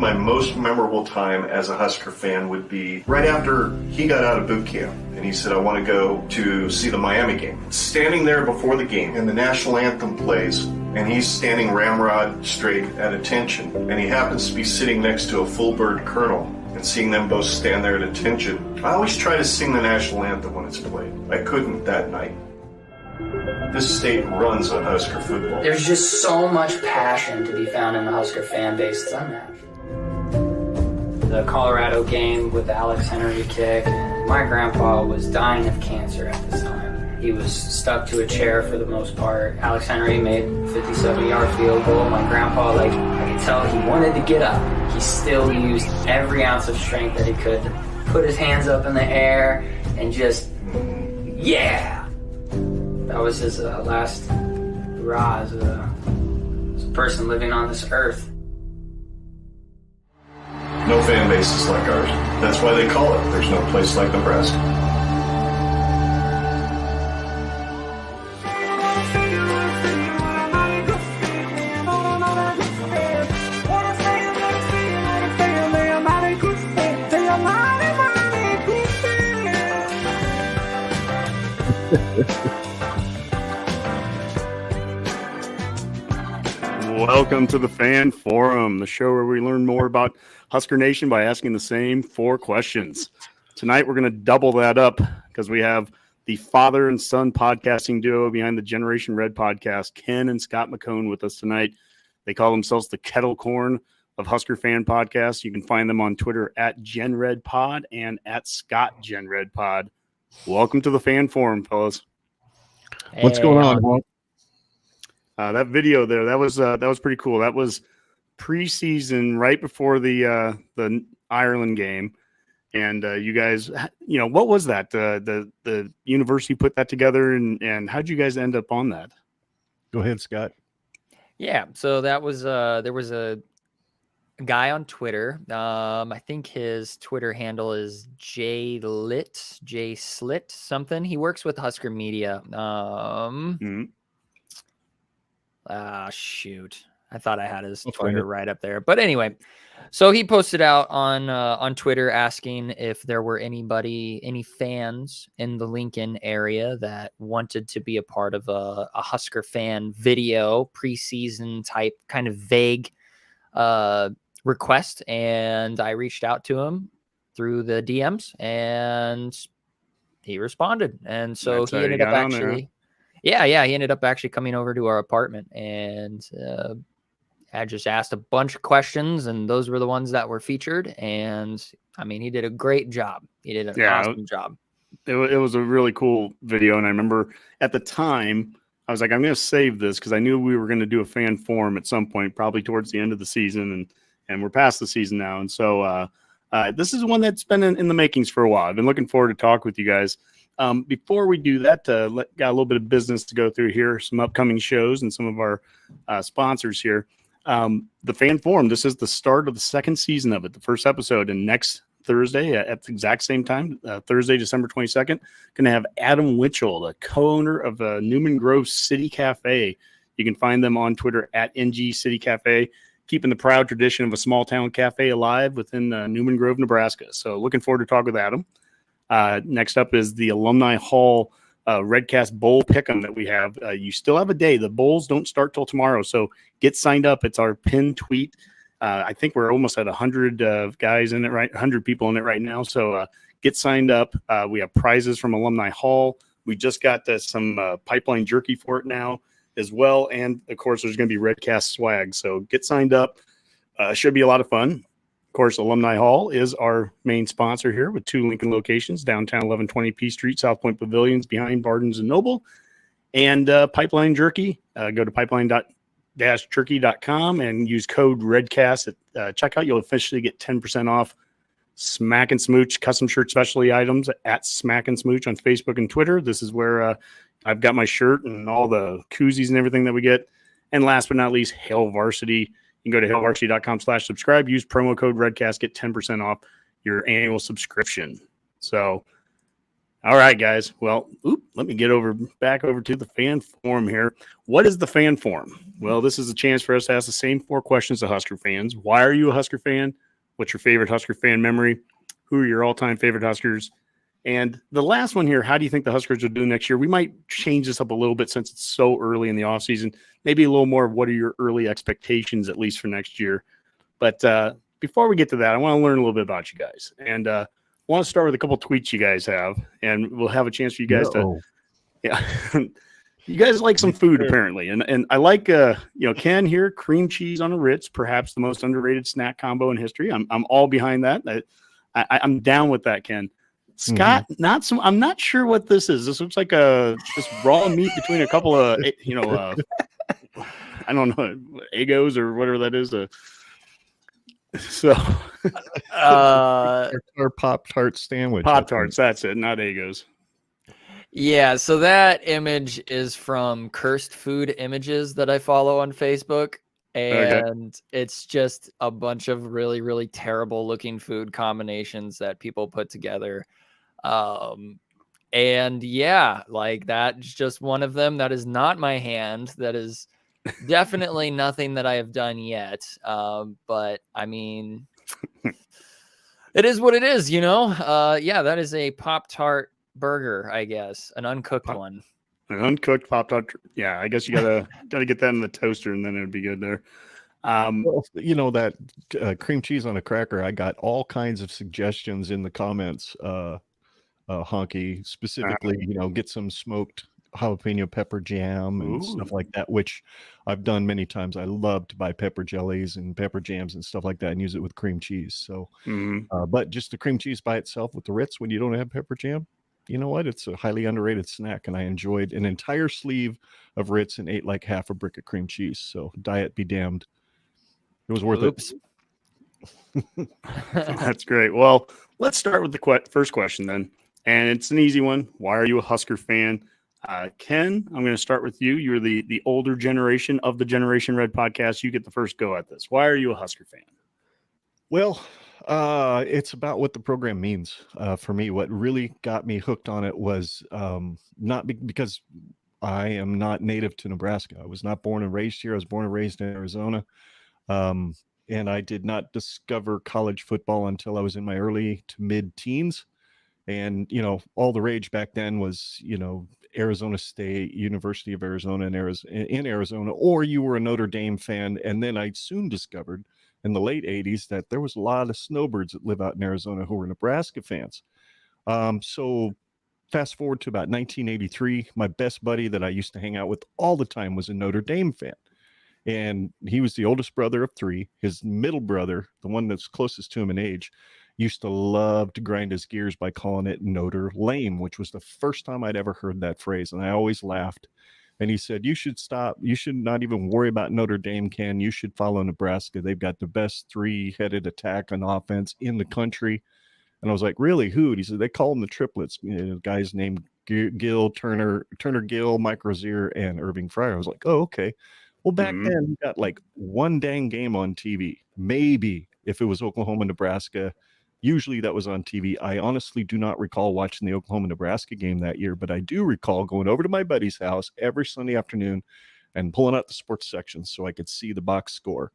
my most memorable time as a Husker fan would be right after he got out of boot camp. And he said, I want to go to see the Miami game. Standing there before the game, and the national anthem plays, and he's standing ramrod straight at attention. And he happens to be sitting next to a full bird colonel. And seeing them both stand there at attention, I always try to sing the national anthem when it's played. I couldn't that night. This state runs on Husker football. There's just so much passion to be found in the Husker fan base. It's unmatched. The Colorado game with the Alex Henry kick. My grandpa was dying of cancer at this time. He was stuck to a chair for the most part. Alex Henry made a 57-yard field goal. My grandpa, I could tell he wanted to get up. He still used every ounce of strength that he could to put his hands up in the air and just, yeah! That was his last hurrah as a person living on this earth. No fan bases like ours. That's why they call it There's No Place Like Nebraska. Welcome to the Fan Forum, the show where we learn more about Husker Nation by asking the same 4 questions. Tonight, we're going to double that up because we have the father and son podcasting duo behind the Generation Red podcast, Ken and Scott Mecone, with us tonight. They call themselves the kettle corn of Husker fan podcasts. You can find them on Twitter at GenRedPod and at ScottGenRedPod. Welcome to the Fan Forum, fellas. What's going on, Honke? That video there, that was pretty cool. That was preseason, right before the Ireland game, and you guys, what was that? The university put that together, and how'd you guys end up on that? Go ahead, Scott. Yeah, so that was there was a guy on Twitter. I think his Twitter handle is J Slit something. He works with Husker Media. Shoot. I thought I had his Twitter right up there. But anyway, so he posted out on Twitter asking if there were any fans in the Lincoln area that wanted to be a part of a Husker fan video, preseason type, kind of vague request. And I reached out to him through the DMs and he responded. And so he ended up actually... Yeah, he ended up actually coming over to our apartment, and I just asked a bunch of questions, and those were the ones that were featured. And I mean, he did a great job. He did an awesome job. It was a really cool video, and I remember at the time I was like, I'm going to save this because I knew we were going to do a fan forum at some point, probably towards the end of the season, and we're past the season now, and so this is one that's been in the makings for a while. I've been looking forward to talk with you guys. Before we do that, got a little bit of business to go through here, some upcoming shows and some of our sponsors here. The Fan Forum, this is the start of the second season of it, the first episode. And next Thursday at the exact same time, Thursday, December 22nd, going to have Adam Winchell, the co-owner of Newman Grove City Cafe. You can find them on Twitter at NG City Cafe, keeping the proud tradition of a small town cafe alive within Newman Grove, Nebraska. So looking forward to talk with Adam. Next up is the Alumni Hall Redcast Bowl Pick'em that we have. You still have a day. The bowls don't start till tomorrow, so get signed up. It's our pinned tweet. I think we're almost at 100 guys in it, 100 people in it right now. So get signed up. We have prizes from Alumni Hall. We just got some pipeline jerky for it now as well, and of course, there's going to be Redcast swag. So get signed up. Should be a lot of fun. Of course, Alumni Hall is our main sponsor here with 2 Lincoln locations, downtown 1120 P Street, South Point Pavilions, behind Barnes & Noble, and Pipeline Jerky. Go to pipeline-jerky.com and use code REDCAST at checkout. You'll officially get 10% off Smack and Smooch custom shirt specialty items at Smack and Smooch on Facebook and Twitter. This is where I've got my shirt and all the koozies and everything that we get. And last but not least, Hail Varsity. You can go to hailvarsity.com/subscribe. Use promo code REDCAST. Get 10% off your annual subscription. So All right, guys. Well, let me get back over to the fan forum here. What is the fan forum? Well, this is a chance for us to ask the same 4 questions to Husker fans. Why are you a Husker fan? What's your favorite Husker fan memory? Who are your all-time favorite Huskers? And the last one here, how do you think the Huskers will do next year? We might change this up a little bit since it's so early in the offseason. Maybe a little more of what are your early expectations, at least for next year. But before we get to that, I want to learn a little bit about you guys. And I want to start with a couple tweets you guys have, and we'll have a chance for you guys to – yeah. You guys like some food, apparently. And I like, Ken here, cream cheese on a Ritz, perhaps the most underrated snack combo in history. I'm all behind that. I'm down with that, Ken. Scott, I'm not sure what this is. This looks like this raw meat between a couple of, I don't know, Eggos or whatever that is. Our Pop-Tart sandwich. Pop-Tarts, that's it, not Eggos. Yeah, so that image is from Cursed Food Images that I follow on Facebook. And It's just a bunch of really, really terrible looking food combinations that people put together. And yeah, like that's just one of them. That is not my hand. That is definitely nothing that I have done yet. But I mean, it is what it is, yeah, that is a Pop-Tart burger, I guess, an uncooked one. An uncooked Pop-Tart. Yeah, I guess you gotta get that in the toaster, and then it'd be good there. Well, that cream cheese on a cracker. I got all kinds of suggestions in the comments. Honke, specifically, get some smoked jalapeno pepper jam and stuff like that, which I've done many times. I love to buy pepper jellies and pepper jams and stuff like that and use it with cream cheese. So, but just the cream cheese by itself with the Ritz when you don't have pepper jam, you know what? It's a highly underrated snack, and I enjoyed an entire sleeve of Ritz and ate like half a brick of cream cheese. So diet be damned. It was worth it. That's great. Well, let's start with the first question then. And it's an easy one. Why are you a Husker fan? Ken, I'm going to start with you. You're the older generation of the Generation Red podcast. You get the first go at this. Why are you a Husker fan? Well, it's about what the program means for me. What really got me hooked on it was not because I am not native to Nebraska. I was not born and raised here. I was born and raised in Arizona. And I did not discover college football until I was in my early to mid-teens. And, all the rage back then was, Arizona State, University of Arizona in Arizona, or you were a Notre Dame fan. And then I soon discovered in the late 80s that there was a lot of snowbirds that live out in Arizona who were Nebraska fans. So fast forward to about 1983, my best buddy that I used to hang out with all the time was a Notre Dame fan. And he was the oldest brother of 3. His middle brother, the one that's closest to him in age, used to love to grind his gears by calling it Notre Lame, which was the first time I'd ever heard that phrase. And I always laughed. And he said, you should stop. You should not even worry about Notre Dame, Ken. You should follow Nebraska. They've got the best 3-headed attack on offense in the country. And I was like, really? Who? And he said, they call them the triplets. The guys named Turner Gill, Mike Rozier, and Irving Fryer. I was like, oh, okay. Well, back then, we got like one dang game on TV. Maybe if it was Oklahoma, Nebraska. Usually that was on TV. I honestly do not recall watching the Oklahoma-Nebraska game that year, but I do recall going over to my buddy's house every Sunday afternoon and pulling out the sports section so I could see the box score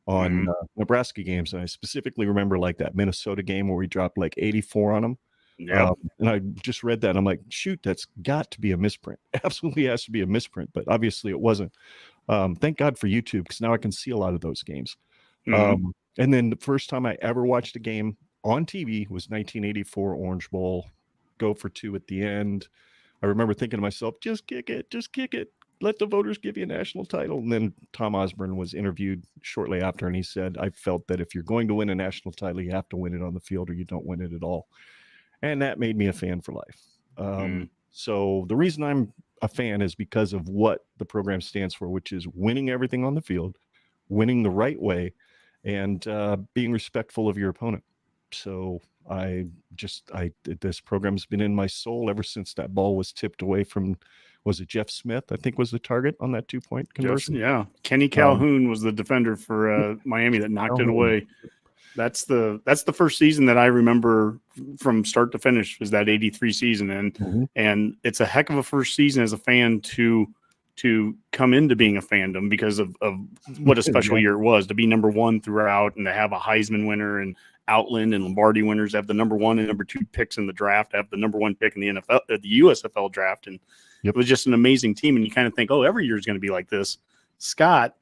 on Nebraska games. And I specifically remember like that Minnesota game where we dropped like 84 on them. Yeah. And I just read that. I'm like, shoot, that's got to be a misprint. Absolutely has to be a misprint, but obviously it wasn't. Thank God for YouTube, because now I can see a lot of those games. And then the first time I ever watched a game on TV was 1984 Orange Bowl, go for 2 at the end. I remember thinking to myself, just kick it. Let the voters give you a national title. And then Tom Osborne was interviewed shortly after, and he said, I felt that if you're going to win a national title, you have to win it on the field or you don't win it at all. And that made me a fan for life. So the reason I'm a fan is because of what the program stands for, which is winning everything on the field, winning the right way, and being respectful of your opponent. So this program's been in my soul ever since that ball was tipped away from, was it Jeff Smith? I think was the target on that 2-point conversion. Yeah. Kenny Calhoun was the defender for Miami that knocked it away. That's the first season that I remember from start to finish was that 83 season. And it's a heck of a first season as a fan to come into being a fandom because of what a special year it was, to be number one throughout and to have a Heisman winner and Outland and Lombardi winners, have the number 1 and number 2 picks in the draft, have the number 1 pick in the NFL, the USFL draft. And it was just an amazing team. And you kind of think, oh, every year is going to be like this. Scott,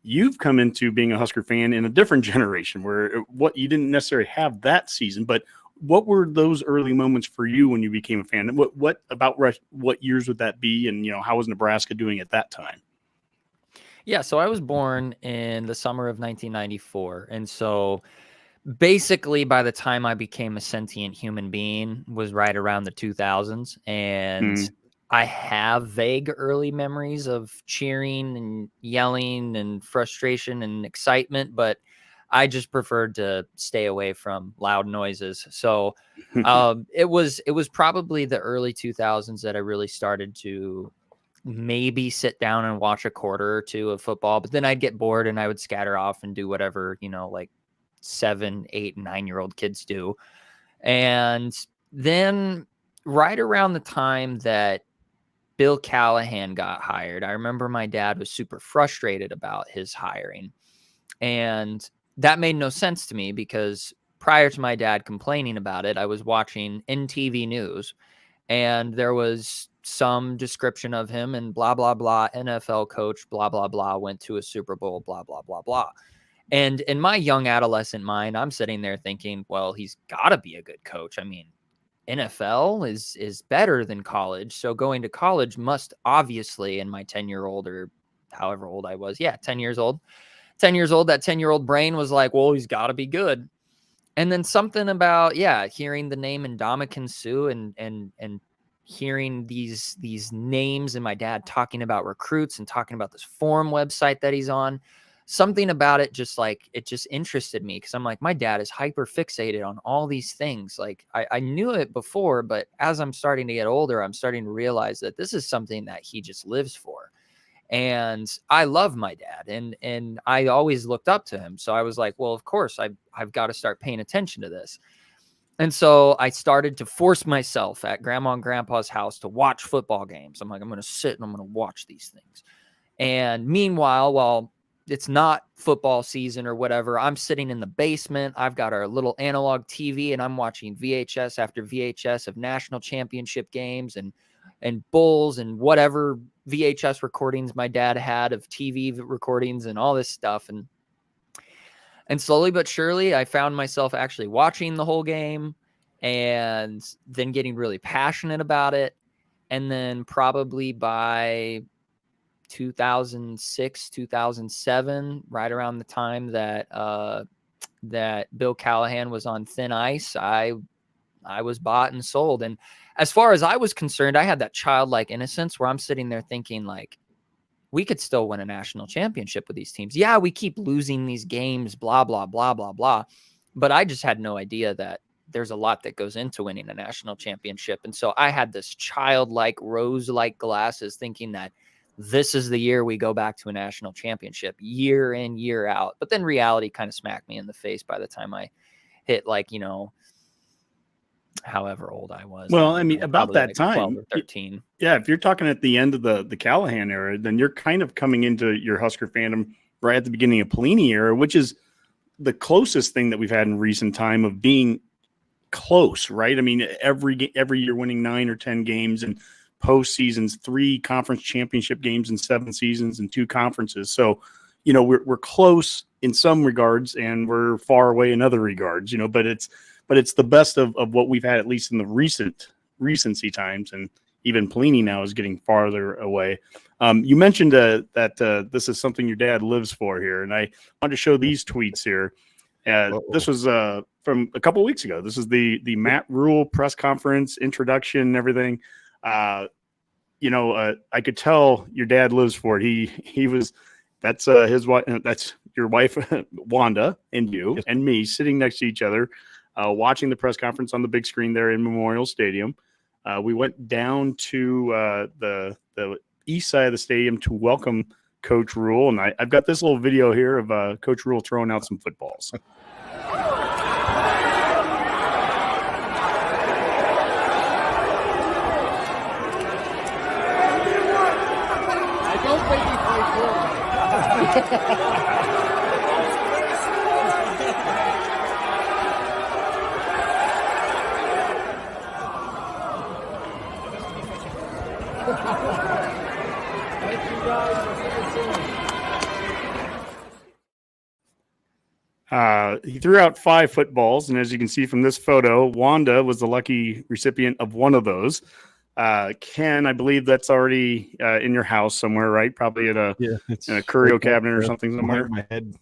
you've come into being a Husker fan in a different generation where what you didn't necessarily have that season, but what were those early moments for you when you became a fan? What about what years would that be? And, how was Nebraska doing at that time? Yeah. So I was born in the summer of 1994. And so basically by the time I became a sentient human being was right around the 2000s. And I have vague early memories of cheering and yelling and frustration and excitement, but I just preferred to stay away from loud noises. So it was probably the early 2000s that I really started to maybe sit down and watch a quarter or two of football, but then I'd get bored and I would scatter off and do whatever, like 7, 8, 9-year-old kids do. And then right around the time that Bill Callahan got hired, I remember my dad was super frustrated about his hiring. And that made no sense to me because prior to my dad complaining about it, I was watching NTV News and there was some description of him and blah, blah, blah, NFL coach, blah, blah, blah, went to a Super Bowl, blah, blah, blah, blah. And in my young adolescent mind, I'm sitting there thinking, well, he's got to be a good coach. I mean, NFL is better than college. So going to college must obviously, in my 10-year-old or however old I was, 10 years old, that 10-year-old brain was like, well, he's got to be good. And then something about, hearing the name Ndamukong Suh and hearing these names and my dad talking about recruits and talking about this forum website that he's on. Something about it just interested me because I'm like, my dad is hyper fixated on all these things. Like I knew it before, but as I'm starting to get older, I'm starting to realize that this is something that he just lives for. And I love my dad and I always looked up to him. So I was like, well, of course I've got to start paying attention to this. And so I started to force myself at grandma and grandpa's house to watch football games. I'm like, I'm going to sit and I'm going to watch these things. And meanwhile, while it's not football season or whatever, I'm sitting in the basement. I've got our little analog TV and I'm watching VHS after VHS of national championship games and bowls and whatever VHS recordings my dad had of TV recordings and all this stuff. And slowly but surely, I found myself actually watching the whole game and then getting really passionate about it. And then probably by 2006, 2007, right around the time that Bill Callahan was on thin ice, I was bought and sold. And as far as I was concerned, I had that childlike innocence where I'm sitting there thinking like, we could still win a national championship with these teams. Yeah, we keep losing these games, blah, blah, blah, blah, blah. But I just had no idea that there's a lot that goes into winning a national championship. And so I had this childlike, rose-like glasses thinking that this is the year we go back to a national championship year in, year out. But then reality kind of smacked me in the face by the time I hit however old I was. Well, I mean, about that time, 12 or 13. Yeah, if you're talking at the end of the Callahan era, then you're kind of coming into your Husker fandom right at the beginning of Pelini era, which is the closest thing that we've had in recent time of being close, right? I mean, every year winning 9 or 10 games and postseasons, 3 conference championship games in 7 seasons and 2 conferences. So, we're close in some regards and we're far away in other regards, but it's the best of what we've had, at least in the recency times. And even Pelini now is getting farther away. You mentioned that this is something your dad lives for here. And I wanted to show these tweets here. This was from a couple of weeks ago. This is the Matt Rule press conference introduction and everything. I could tell your dad lives for it. That's his wife. That's your wife, Wanda, and you and me sitting next to each other. Watching the press conference on the big screen there in Memorial Stadium. We went down to the east side of the stadium to welcome Coach Rule. And I've got this little video here of Coach Rule throwing out some footballs. He threw out 5 footballs, and as you can see from this photo, Wanda was the lucky recipient of one of those. Ken, I believe that's already in your house somewhere, right? Probably at in a curio right cabinet or something somewhere. Behind my head.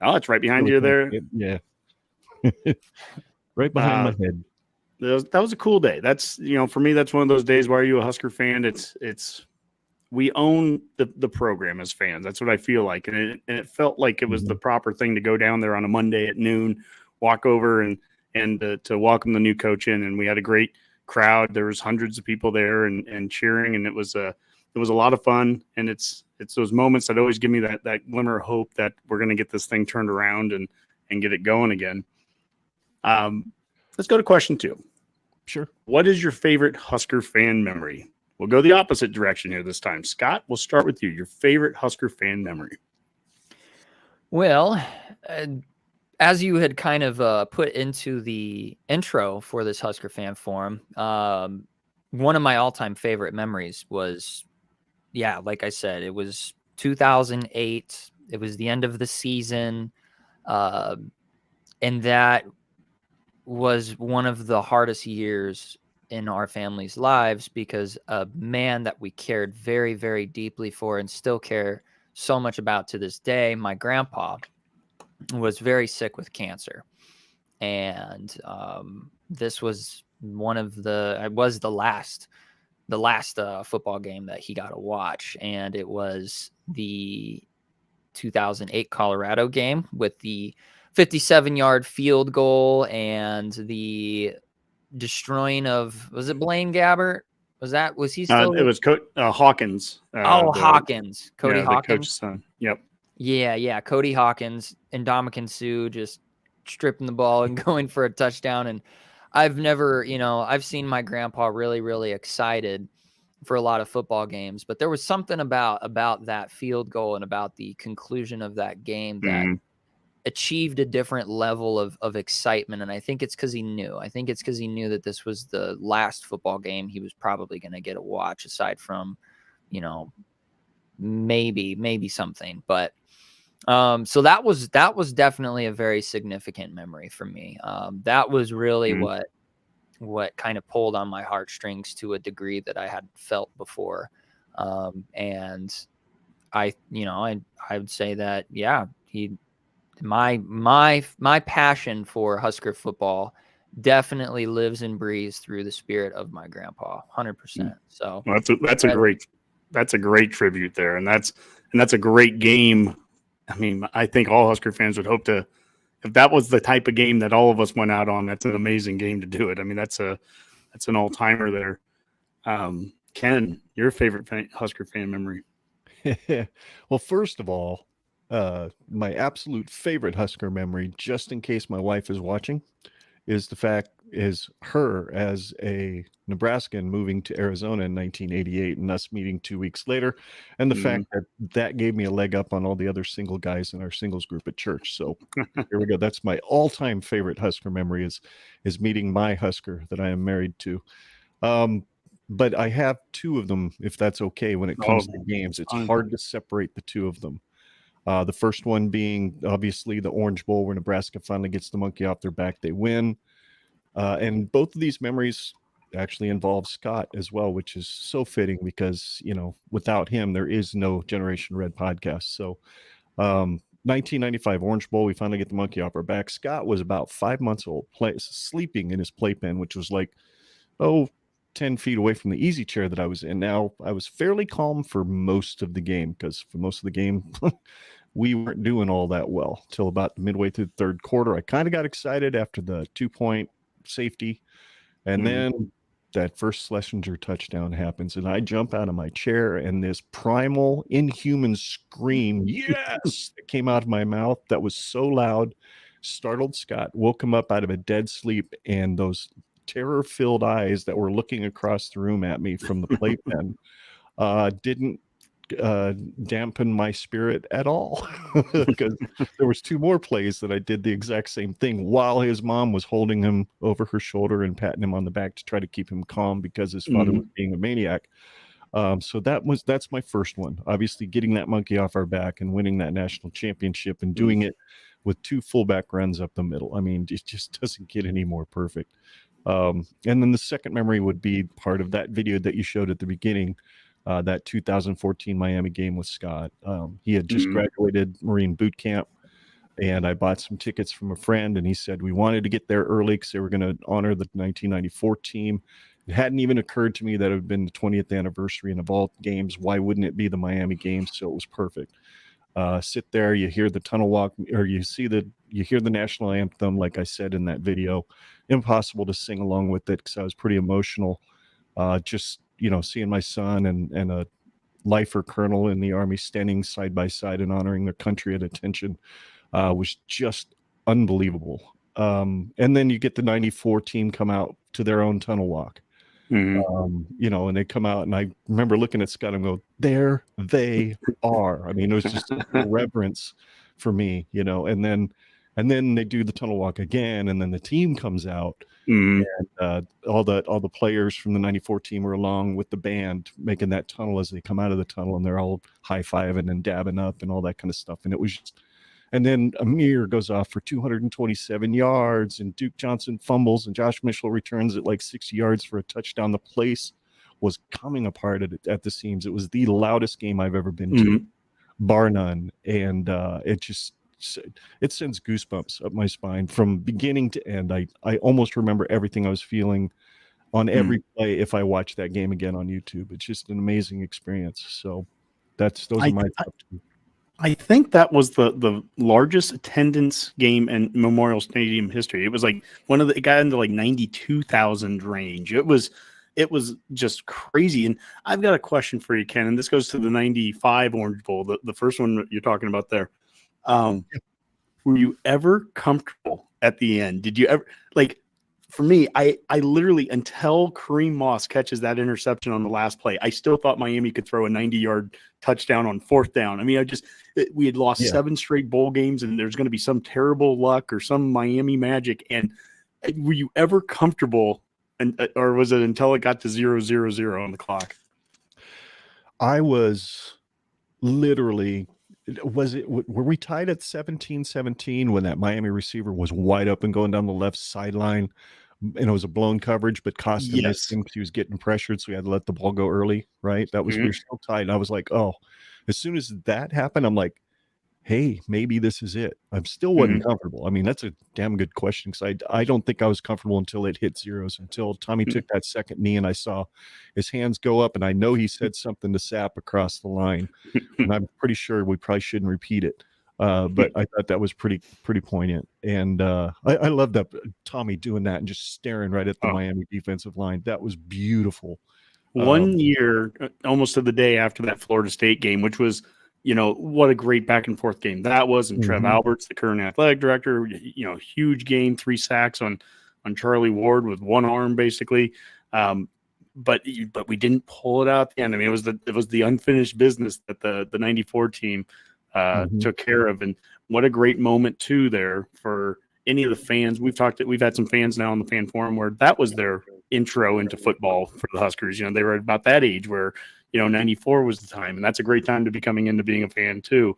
Oh, it's right behind you there. Yeah. Right behind my head. That was a cool day. That's, for me, that's one of those days where are you a Husker fan? We own the program as fans. That's what I feel like. And it felt like it was the proper thing to go down there on a Monday at noon, walk over and to welcome the new coach in. And we had a great crowd. There was hundreds of people there and cheering. And it was a lot of fun. And it's those moments that always give me that glimmer of hope that we're going to get this thing turned around and get it going again. Let's go to question 2. Sure. What is your favorite Husker fan memory? We'll go the opposite direction here this time. Scott, we'll start with you. Your favorite Husker fan memory? Well, as you had kind of put into the intro for this Husker fan forum, one of my all-time favorite memories was, like I said, it was 2008. It was the end of the season. And that was one of the hardest years in our family's lives because a man that we cared very, very deeply for and still care so much about to this day, my grandpa, was very sick with cancer. And this was the last football game that he got to watch. And it was the 2008 Colorado game with the 57-yard field goal and the destroying of, was it Blaine Gabbert? Was he still? It was Hawkins. Hawkins. Cody Hawkins. The coach's son. Yep. Yeah. Cody Hawkins and Ndamukong Suh just stripping the ball and going for a touchdown. And I've never, I've seen my grandpa really, really excited for a lot of football games, but there was something about that field goal and about the conclusion of that game that achieved a different level of excitement. And I think it's because he knew. That this was the last football game he was probably going to get to watch, aside from, maybe something. But so that was definitely a very significant memory for me. That was really what kind of pulled on my heartstrings to a degree that I had felt before. And I would say that, my passion for Husker football definitely lives and breathes through the spirit of my grandpa, 100%. So well, that's a great tribute there. And that's a great game. I mean, I think all Husker fans would hope to, if that was the type of game that all of us went out on, that's an amazing game to do it. I mean, that's an all-timer there. Ken, your favorite Husker fan memory? Well, first of all, my absolute favorite Husker memory, just in case my wife is watching, is her as a Nebraskan moving to Arizona in 1988 and us meeting 2 weeks later. And the fact that gave me a leg up on all the other single guys in our singles group at church. So here we go. That's my all-time favorite Husker memory is meeting my Husker that I am married to. But I have 2 of them, if that's okay, when it comes to games. It's hard to separate the 2 of them. The first one being obviously the Orange Bowl, where Nebraska finally gets the monkey off their back. They win. And both of these memories actually involve Scott as well, which is so fitting because, without him, there is no Generation Red podcast. So 1995 Orange Bowl, we finally get the monkey off our back. Scott was about 5 months old, sleeping in his playpen, which was like, 10 feet away from the easy chair that I was in. Now, I was fairly calm for most of the game because for most of the game, we weren't doing all that well till about midway through the third quarter. I kind of got excited after the 2-point safety. And then that first Schlesinger touchdown happens, and I jump out of my chair, and this primal, inhuman scream, yes, that came out of my mouth that was so loud, startled Scott, woke him up out of a dead sleep, and those terror-filled eyes that were looking across the room at me from the playpen didn't dampen my spirit at all, because there was 2 more plays that I did the exact same thing while his mom was holding him over her shoulder and patting him on the back to try to keep him calm because his father was being a maniac. So that's my first one. Obviously, getting that monkey off our back and winning that national championship and doing it with 2 fullback runs up the middle. I mean, it just doesn't get any more perfect. And then the second memory would be part of that video that you showed at the beginning, that 2014 Miami game with Scott. He had just graduated Marine boot camp, and I bought some tickets from a friend, and he said we wanted to get there early because they were going to honor the 1994 team. It hadn't even occurred to me that it had been the 20th anniversary, and of all games, why wouldn't it be the Miami game? So it was perfect. Sit there, you hear the tunnel walk, or you hear the national anthem, like I said in that video. Impossible to sing along with it because I was pretty emotional. Just, seeing my son and a lifer colonel in the Army standing side by side and honoring their country at attention was just unbelievable. And then you get the 94 team come out to their own tunnel walk. And they come out, and I remember looking at Scott and go, there they are. I mean, it was just a reverence for me, and then they do the tunnel walk again, and then the team comes out, and all the players from the 94 team are along with the band making that tunnel as they come out of the tunnel, and they're all high-fiving and dabbing up and all that kind of stuff. And it was just, and then Amir goes off for 227 yards, and Duke Johnson fumbles, and Josh Mitchell returns at like 60 yards for a touchdown. The place was coming apart at the seams. It was the loudest game I've ever been to, bar none. And it sends goosebumps up my spine from beginning to end. I almost remember everything I was feeling on every play if I watch that game again on YouTube. It's just an amazing experience. So those are my top 2. I think that was the largest attendance game in Memorial Stadium history. It was like it got into like 92,000 range. It was just crazy. And I've got a question for you, Ken, and this goes to the 95 Orange Bowl, the first one you're talking about there. Were you ever comfortable at the end? Did you ever, for me, I literally, until Kareem Moss catches that interception on the last play, I still thought Miami could throw a 90-yard touchdown on 4th down. I mean, we had lost 7 straight bowl games, and there's going to be some terrible luck or some Miami magic. And were you ever comfortable, or was it until it got to 0-0-0 on the clock? I was literally. Were we tied at 17-17 when that Miami receiver was wide open going down the left sideline, and it was a blown coverage, but Costa missed him because he was getting pressured, so we had to let the ball go early, right? That was we were still tied, and I was like, oh, as soon as that happened, I'm like, hey, maybe this is it. I'm still wasn't comfortable. I mean, that's a damn good question, because I don't think I was comfortable until it hit zeros, until Tommy took that second knee and I saw his hands go up, and I know he said something to Sapp across the line, and I'm pretty sure we probably shouldn't repeat it. But I thought that was pretty poignant. And I love that Tommy doing that and just staring right at the Miami defensive line. That was beautiful. One year, almost to the day after that Florida State game, which was, what a great back and forth game that was. And Trev Alberts, the current athletic director, huge game, 3 sacks on Charlie Ward with one arm, basically. But we didn't pull it out at the end. I mean, it was the unfinished business that the 94 team took care of. And what a great moment too there for any of the fans. We've had some fans now on the fan forum where that was their intro into football for the Huskers. They were about that age where, 94 was the time, and that's a great time to be coming into being a fan too.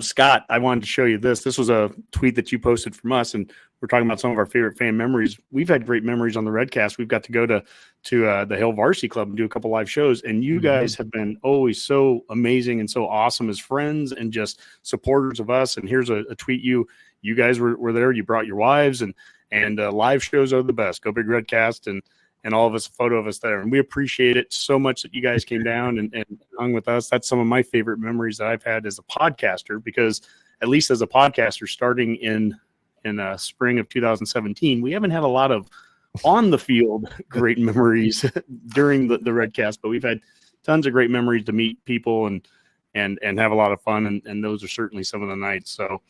Scott, I wanted to show you this. This was a tweet that you posted from us, and we're talking about some of our favorite fan memories. We've had great memories on the Redcast. We've got to go to the Hill Varsity Club and do a couple live shows, and you guys have been always so amazing and so awesome as friends and just supporters of us. And here's a tweet you guys were there. You brought your wives, and live shows are the best. Go Big Redcast, and all of us, a photo of us there. And we appreciate it so much that you guys came down and hung with us. That's some of my favorite memories that I've had as a podcaster, because at least as a podcaster starting in spring of 2017, we haven't had a lot of on the field great memories during the Redcast, but we've had tons of great memories to meet people and have a lot of fun. And those are certainly some of the nights. So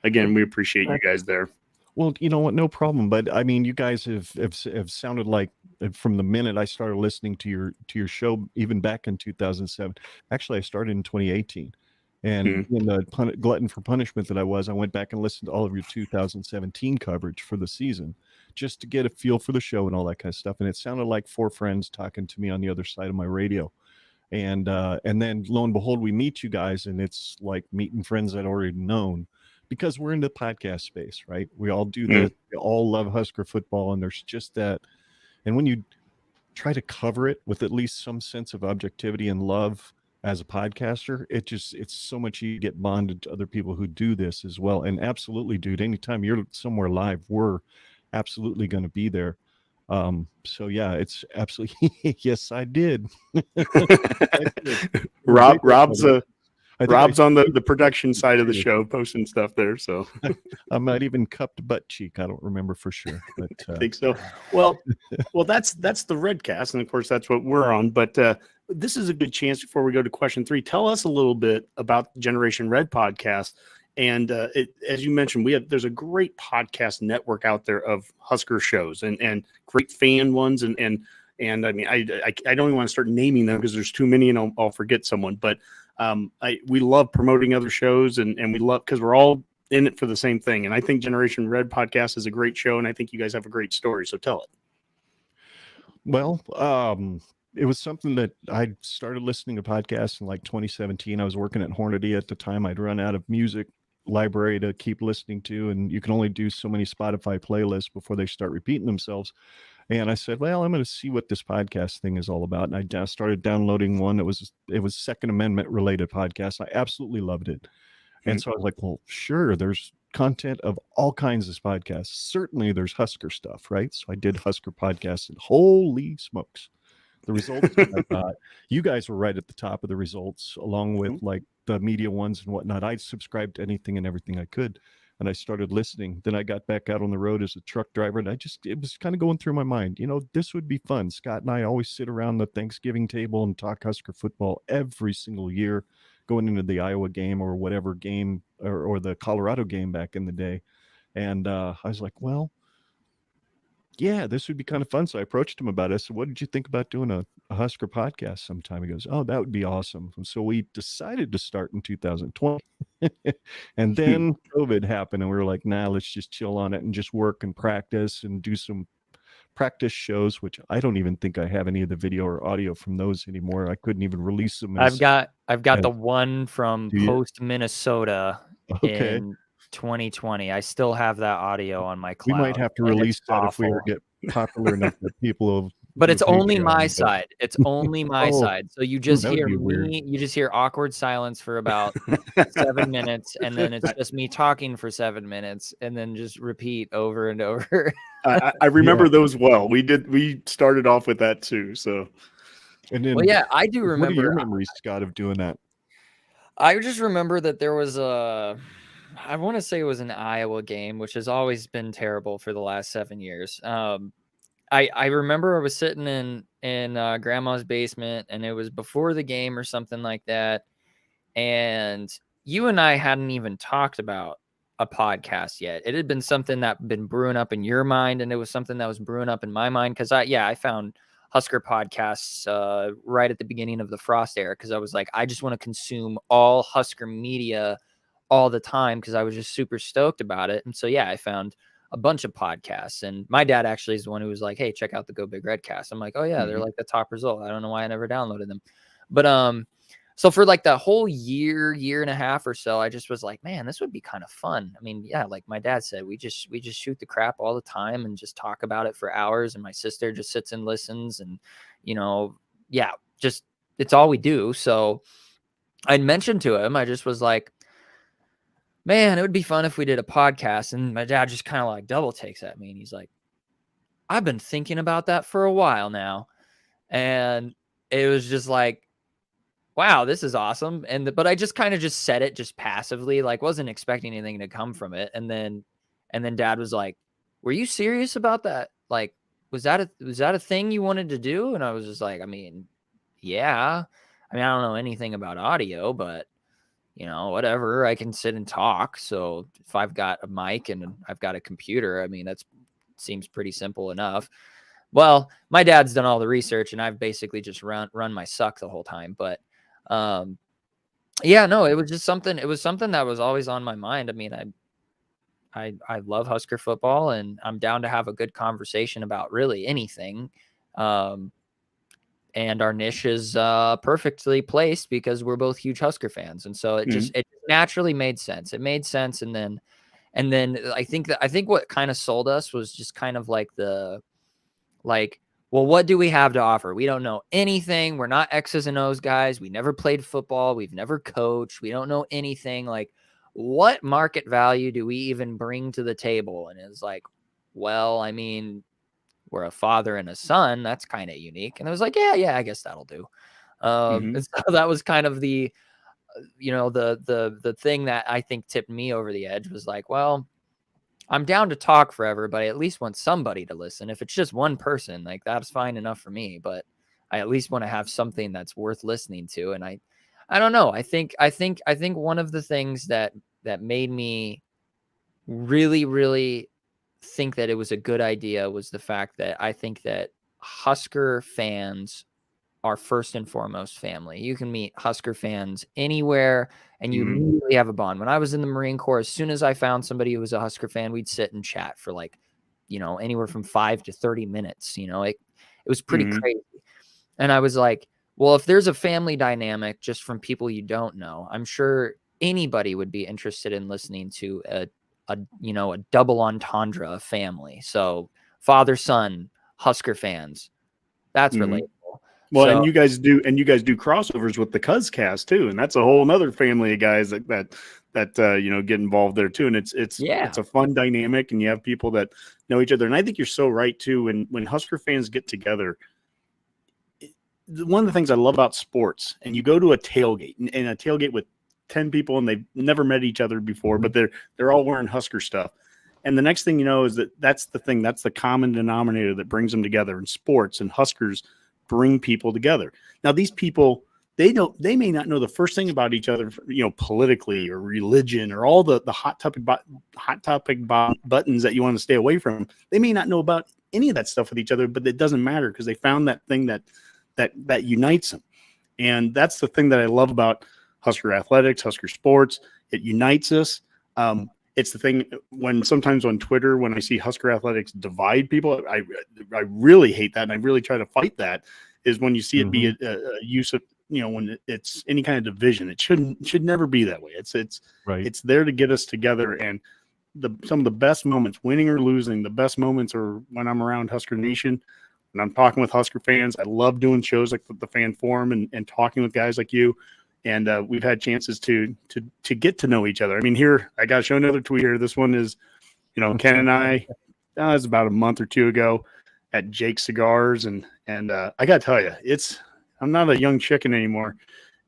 again, we appreciate you guys there. Well, you know what? No problem. But I mean, you guys have sounded like from the minute I started listening to your show, even back in 2007. Actually, I started in 2018. And in the glutton for punishment that I went back and listened to all of your 2017 coverage for the season, just to get a feel for the show and all that kind of stuff. And it sounded like four friends talking to me on the other side of my radio. And then lo and behold, we meet you guys, and it's like meeting friends I'd already known, because we're in the podcast space, right? We all do this. We all love Husker football, and there's just that. And when you try to cover it with at least some sense of objectivity and love as a podcaster, it's so much you get bonded to other people who do this as well. And absolutely, dude, anytime you're somewhere live, we're absolutely going to be there. So yeah, it's absolutely yes, I did. Rob's on the production side of the show, posting stuff there. So I might even cupped butt cheek. I don't remember for sure, but I think so. Well, that's the Redcast, and of course that's what we're on. But this is a good chance before we go to question 3. Tell us a little bit about Generation Red podcast. And as you mentioned, there's a great podcast network out there of Husker shows and great fan ones. And I mean, I don't even want to start naming them because there's too many and I'll forget someone. But we love promoting other shows and we love, because we're all in it for the same thing. And I think Generation Red podcast is a great show. And I think you guys have a great story. So tell it. Well, it was something that I started listening to podcasts in like 2017. I was working at Hornady at the time. I'd run out of music library to keep listening to, and you can only do so many Spotify playlists before they start repeating themselves. And I said, well, I'm going to see what this podcast thing is all about. And I started downloading one that was Second Amendment related podcast. I absolutely loved it. And so I was like, well, sure, there's content of all kinds of podcasts. Certainly there's Husker stuff, right? So I did Husker podcasts, and holy smokes, the results I got, you guys were right at the top of the results, along with like the media ones and whatnot. I subscribed to anything and everything I could, and I started listening. Then I got back out on the road as a truck driver, and it was kind of going through my mind, this would be fun. Scott and I always sit around the Thanksgiving table and talk Husker football every single year, going into the Iowa game or whatever game or the Colorado game back in the day. And I was like, well, yeah, this would be kind of fun. So I approached him about it. I said, what did you think about doing a Husker podcast sometime? He goes, oh, that would be awesome. And so we decided to start in 2020. And then COVID happened, and we were like, nah, let's just chill on it and just work and practice and do some practice shows, which I don't even think I have any of the video or audio from those anymore. I couldn't even release them. I've got the one from post Minnesota in 2020. I still have that audio on my cloud. We might have to release that if we ever get popular enough that people will. But it's only my side. It's only my side. So you just hear me. You just hear awkward silence for about 7 minutes, and then it's just me talking for 7 minutes, and then just repeat over and over. I remember those well. We started off with that too. So, and then, well, yeah, I do remember. What are your memories, Scott, of doing that? I just remember that there was I want to say it was an Iowa game, which has always been terrible for the last 7 years. I remember I was sitting in grandma's basement, and it was before the game or something like that. And you and I hadn't even talked about a podcast yet. It had been something that had been brewing up in your mind, and it was something that was brewing up in my mind. Cause I found Husker podcasts right at the beginning of the Frost era. Cause I was like, I just want to consume all Husker media all the time, because I was just super stoked about it. And so, yeah, I found a bunch of podcasts, and my dad actually is the one who was like, hey, check out the Go Big Redcast. I'm like, oh yeah, they're like the top result. I don't know why I never downloaded them. But so for like the whole year and a half or so, I just was like, man, this would be kind of fun. I mean, yeah, like my dad said, we just shoot the crap all the time and just talk about it for hours, and my sister just sits and listens, and yeah, just it's all we do. So I mentioned to him, I just was like, man, it would be fun if we did a podcast. And my dad just kind of like double takes at me, and he's like, I've been thinking about that for a while now. And it was just like, wow, this is awesome. But I just kind of just said it just passively, like wasn't expecting anything to come from it. And then dad was like, were you serious about that? Like, was that a thing you wanted to do? And I was just like, I mean, yeah. I mean, I don't know anything about audio, but whatever, I can sit and talk. So if I've got a mic and I've got a computer, I mean, that seems pretty simple enough. Well, my dad's done all the research, and I've basically just run my suck the whole time. But yeah, no, it was just something. It was something that was always on my mind. I mean, I love Husker football, and I'm down to have a good conversation about really anything. And our niche is perfectly placed because we're both huge Husker fans, and so it naturally made sense. It made sense, and then I think what kind of sold us was just kind of like well, what do we have to offer? We don't know anything. We're not X's and O's guys. We never played football. We've never coached. We don't know anything. Like, what market value do we even bring to the table? And it's like, well, I mean, we're a father and a son. That's kind of unique. And I was like, yeah, I guess that'll do. And so that was kind of the, the thing that I think tipped me over the edge was like, well, I'm down to talk forever, but I at least want somebody to listen. If it's just one person, like, that's fine enough for me, but I at least want to have something that's worth listening to. And I don't know. I think one of the things that made me really, really think that it was a good idea was the fact that I think that Husker fans are first and foremost family. You can meet Husker fans anywhere and you immediately have a bond. When I was in the Marine Corps, as soon as I found somebody who was a Husker fan, we'd sit and chat for like, anywhere from 5 to 30 minutes. It was pretty crazy. And I was like, well, if there's a family dynamic just from people you don't know, I'm sure anybody would be interested in listening to a double entendre of family. So father, son, Husker fans, that's relatable. Well, and you guys do crossovers with the Cuzcast too, and that's a whole other family of guys that get involved there too. And it's a fun dynamic, and you have people that know each other. And I think you're so right too. When Husker fans get together, one of the things I love about sports, and you go to a tailgate and a tailgate with 10 people, and they've never met each other before, but they're all wearing Husker stuff. And the next thing you know is that's the thing, that's the common denominator that brings them together. In sports, and Huskers bring people together. Now, these people, they may not know the first thing about each other, politically or religion or all the hot topic buttons that you want to stay away from. They may not know about any of that stuff with each other, but it doesn't matter because they found that thing that unites them. And that's the thing that I love about Husker athletics, Husker sports. It unites us. It's the thing when sometimes on Twitter, when I see Husker athletics divide people, I really hate that. And I really try to fight that, is when you see it be a use of, when it's any kind of division. It should never be that way. It's right. It's there to get us together. And some of the best moments, winning or losing, the best moments are when I'm around Husker Nation, when I'm talking with Husker fans. I love doing shows like the Fan Forum and talking with guys like you. And we've had chances to get to know each other. I mean, here, I got to show another tweet here. This one is, Ken and I, it was about a month or two ago at Jake's Cigars. And I got to tell you, I'm not a young chicken anymore.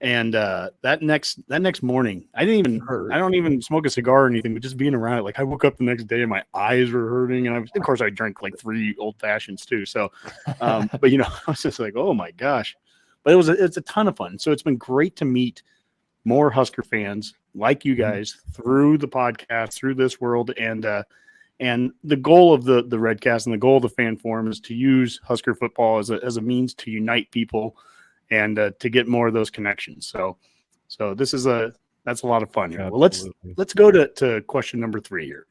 And that next morning, I don't even smoke a cigar or anything, but just being around it, like I woke up the next day and my eyes were hurting. And of course I drank like 3 old fashions too. So, but I was just like, oh my gosh. But it's a ton of fun. So it's been great to meet more Husker fans like you guys through the podcast, through this world. And the goal of the Redcast and the goal of the Fan Forum is to use Husker football as a means to unite people and to get more of those connections. So that's a lot of fun here. Well, let's go to question number 3 here.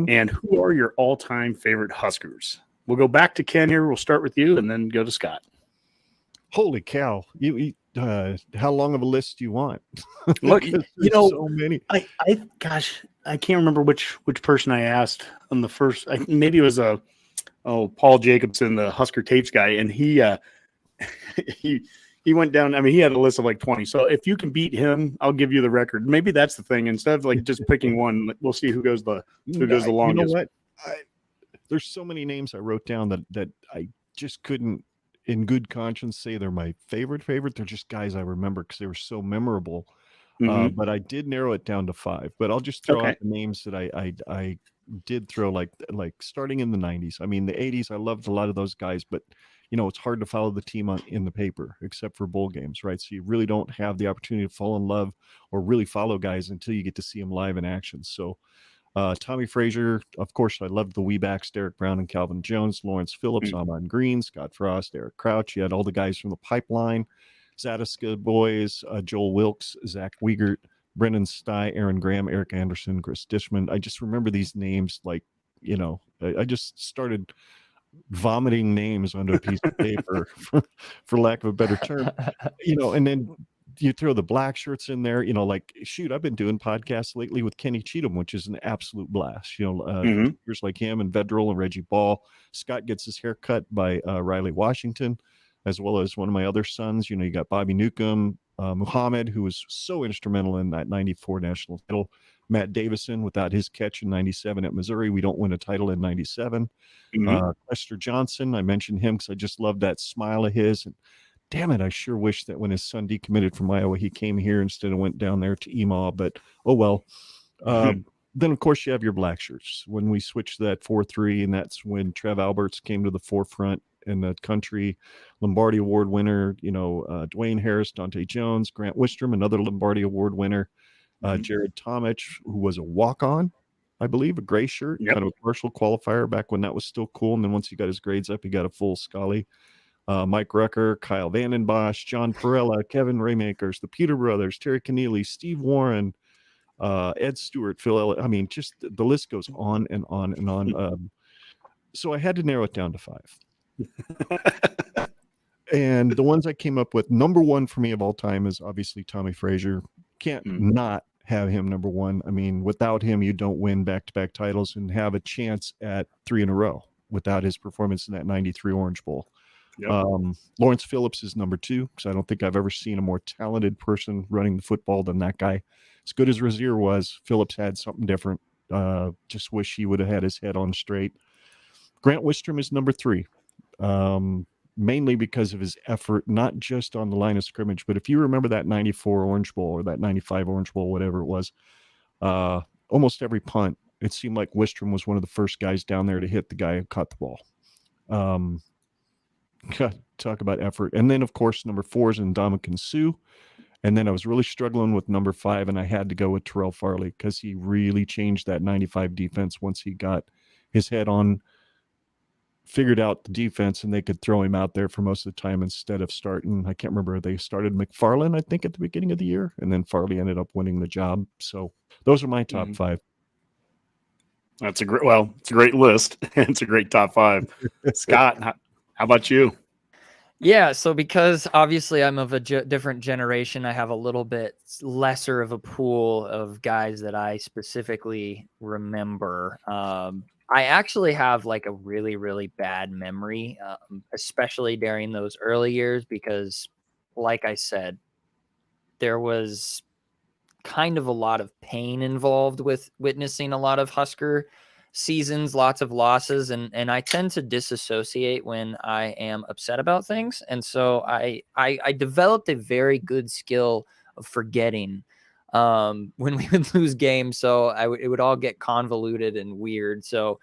And who are your all-time favorite Huskers? We'll go back to Ken here. We'll start with you and then go to Scott. Holy cow! You how long of a list do you want? Look, so many. I can't remember which person I asked on the first. Maybe it was Paul Jacobson, the Husker Tapes guy, and he went down. I mean, he had a list of like 20. So if you can beat him, I'll give you the record. Maybe that's the thing. Instead of like just picking one, we'll see who goes the longest. You know what? There's so many names I wrote down that I just couldn't, in good conscience, say they're my favorite. They're just guys I remember because they were so memorable. But I did narrow it down to 5. But I'll just throw out the names that I did throw, like starting in the 90s. I mean, the 80s, I loved a lot of those guys, but it's hard to follow the team in the paper except for bowl games, right? So you really don't have the opportunity to fall in love or really follow guys until you get to see them live in action. So Tommy Frazier, of course, I loved the Weebacks, Derek Brown and Calvin Jones, Lawrence Phillips, Amon Green, Scott Frost, Eric Crouch. You had all the guys from the pipeline, Zadiska boys, Joel Wilkes, Zach Wiegert, Brendan Stye, Aaron Graham, Eric Anderson, Chris Dishman. I just remember these names like, I just started vomiting names onto a piece of paper for lack of a better term, and then you throw the black shirts in there, like, shoot, I've been doing podcasts lately with Kenny Cheatham, which is an absolute blast, figures like him and Vedral and Reggie Ball. Scott gets his hair cut by Riley Washington, as well as one of my other sons. You got Bobby Newcomb, Muhammad, who was so instrumental in that 94 national title. Matt Davison, without his catch in 97 at Missouri, we don't win a title in 97. Lester Johnson, I mentioned him because I just love that smile of his. And damn it, I sure wish that when his son decommitted from Iowa, he came here instead of went down there to EMAW, but oh well. Then, of course, you have your black shirts. When we switched to that 4-3, and that's when Trev Alberts came to the forefront in the country. Lombardi Award winner, Dwayne Harris, Dante Jones, Grant Wistrom, another Lombardi Award winner. Jared Tomich, who was a walk-on, I believe, a gray shirt, kind of a partial qualifier back when that was still cool. And then once he got his grades up, he got a full Scully. Mike Rucker, Kyle Vandenbosch, John Perella, Kevin Raymakers, the Peter brothers, Terry Keneally, Steve Warren, Ed Stewart, Phil Elliott. I mean, just the list goes on and on and on. So I had to narrow it down to 5. And the ones I came up with, number one for me of all time is obviously Tommy Frazier. Can't not have him number one. I mean, without him, you don't win back-to-back titles and have a chance at 3 in a row without his performance in that 93 Orange Bowl. Lawrence Phillips is number 2 because I don't think I've ever seen a more talented person running the football than that guy. As good as Rozier was, Phillips had something different. Just wish he would have had his head on straight. Grant Wistrom is number 3. Mainly because of his effort, not just on the line of scrimmage, but if you remember that 94 Orange Bowl or that 95 Orange Bowl, whatever it was, almost every punt, it seemed like Wistrom was one of the first guys down there to hit the guy who caught the ball. Talk about effort. And then, of course, number 4 is Ndamukong Suh. And then I was really struggling with number 5, and I had to go with Terrell Farley because he really changed that 95 defense once he got his head on, figured out the defense, and they could throw him out there for most of the time instead of starting. I can't remember. They started McFarland, I think, at the beginning of the year, and then Farley ended up winning the job. So those are my top 5. That's it's a great list. It's a great top 5. Scott, how about you? Yeah, so because obviously I'm of a different generation, I have a little bit lesser of a pool of guys that I specifically remember. I actually have like a really, really bad memory, especially during those early years, because like I said, there was kind of a lot of pain involved with witnessing a lot of Husker seasons, lots of losses. And I tend to disassociate when I am upset about things. And so I developed a very good skill of forgetting when we would lose games. So it would all get convoluted and weird. So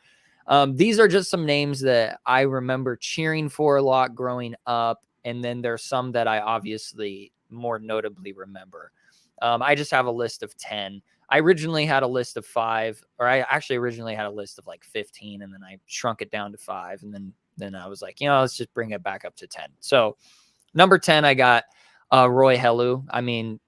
these are just some names that I remember cheering for a lot growing up. And then there's some that I obviously more notably remember. I just have a list of 10. I originally had a list of 5, or I actually originally had a list of like 15, and then I shrunk it down to 5. And then I was like, let's just bring it back up to 10. So number 10, I got Roy Helu. I mean,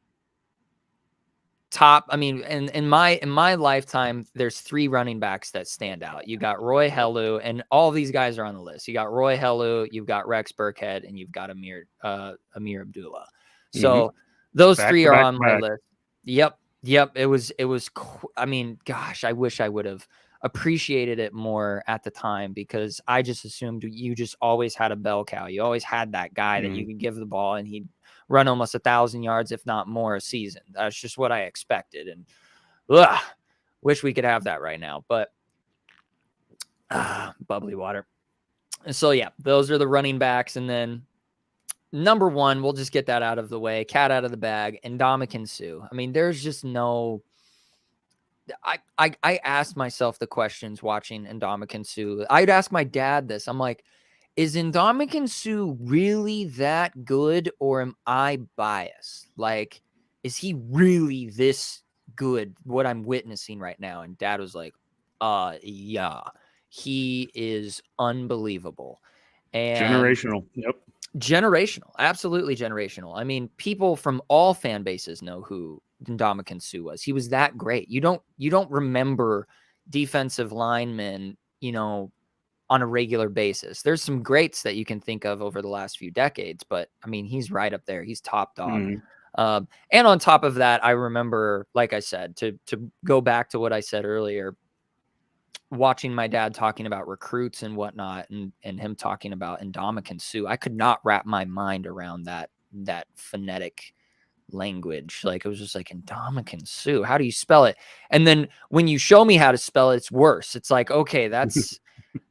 in my lifetime, there's 3 running backs that stand out. You got Roy Helu, and all these guys are on the list. You got Roy Helu, you've got Rex Burkhead, and you've got Amir Abdullah. So those 3 are on my list. Yep. It was, I mean, gosh, I wish I would have appreciated it more at the time, because I just assumed you just always had a bell cow. You always had that guy that you could give the ball and he'd run almost 1,000 yards, if not more, a season. That's just what I expected. And wish we could have that right now, but bubbly water. And so, yeah, those are the running backs. And then number 1, we'll just get that out of the way, cat out of the bag, and Ndamukong Suh. I mean, there's just no. I asked myself the questions watching Ndamukong Suh. I'd ask my dad this. I'm like, is Ndamukong Suh really that good, or am I biased? Like, is he really this good, what I'm witnessing right now. And Dad was like, yeah, he is unbelievable. And generational. Yep. Generational, absolutely generational. I mean, people from all fan bases know who Ndamukong Suh was. He was that great. You don't remember defensive linemen, on a regular basis. There's some greats that you can think of over the last few decades, but I mean, he's right up there. He's top dog. And on top of that, I remember, like I said, to go back to what I said earlier, watching my dad talking about recruits and whatnot, and him talking about Ndamukong Suh. I could not wrap my mind around that phonetic language. Like, it was just like, Ndamukong Suh, how do you spell it? And then when you show me how to spell it, it's worse. It's like, okay, that's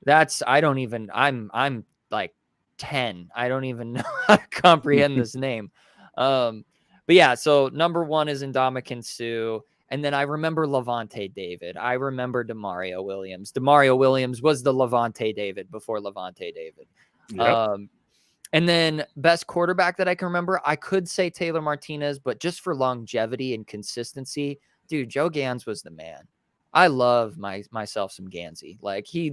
I'm like 10. I don't even know how to comprehend this name. But yeah, so number 1 is Ndamukong Suh. And then I remember Levante David. I remember Demario Williams. Demario Williams was the Levante David before Levante David. Yep. And then best quarterback that I can remember, I could say Taylor Martinez, but just for longevity and consistency, dude, Joe Gans was the man. I love myself some Gansey. Like, he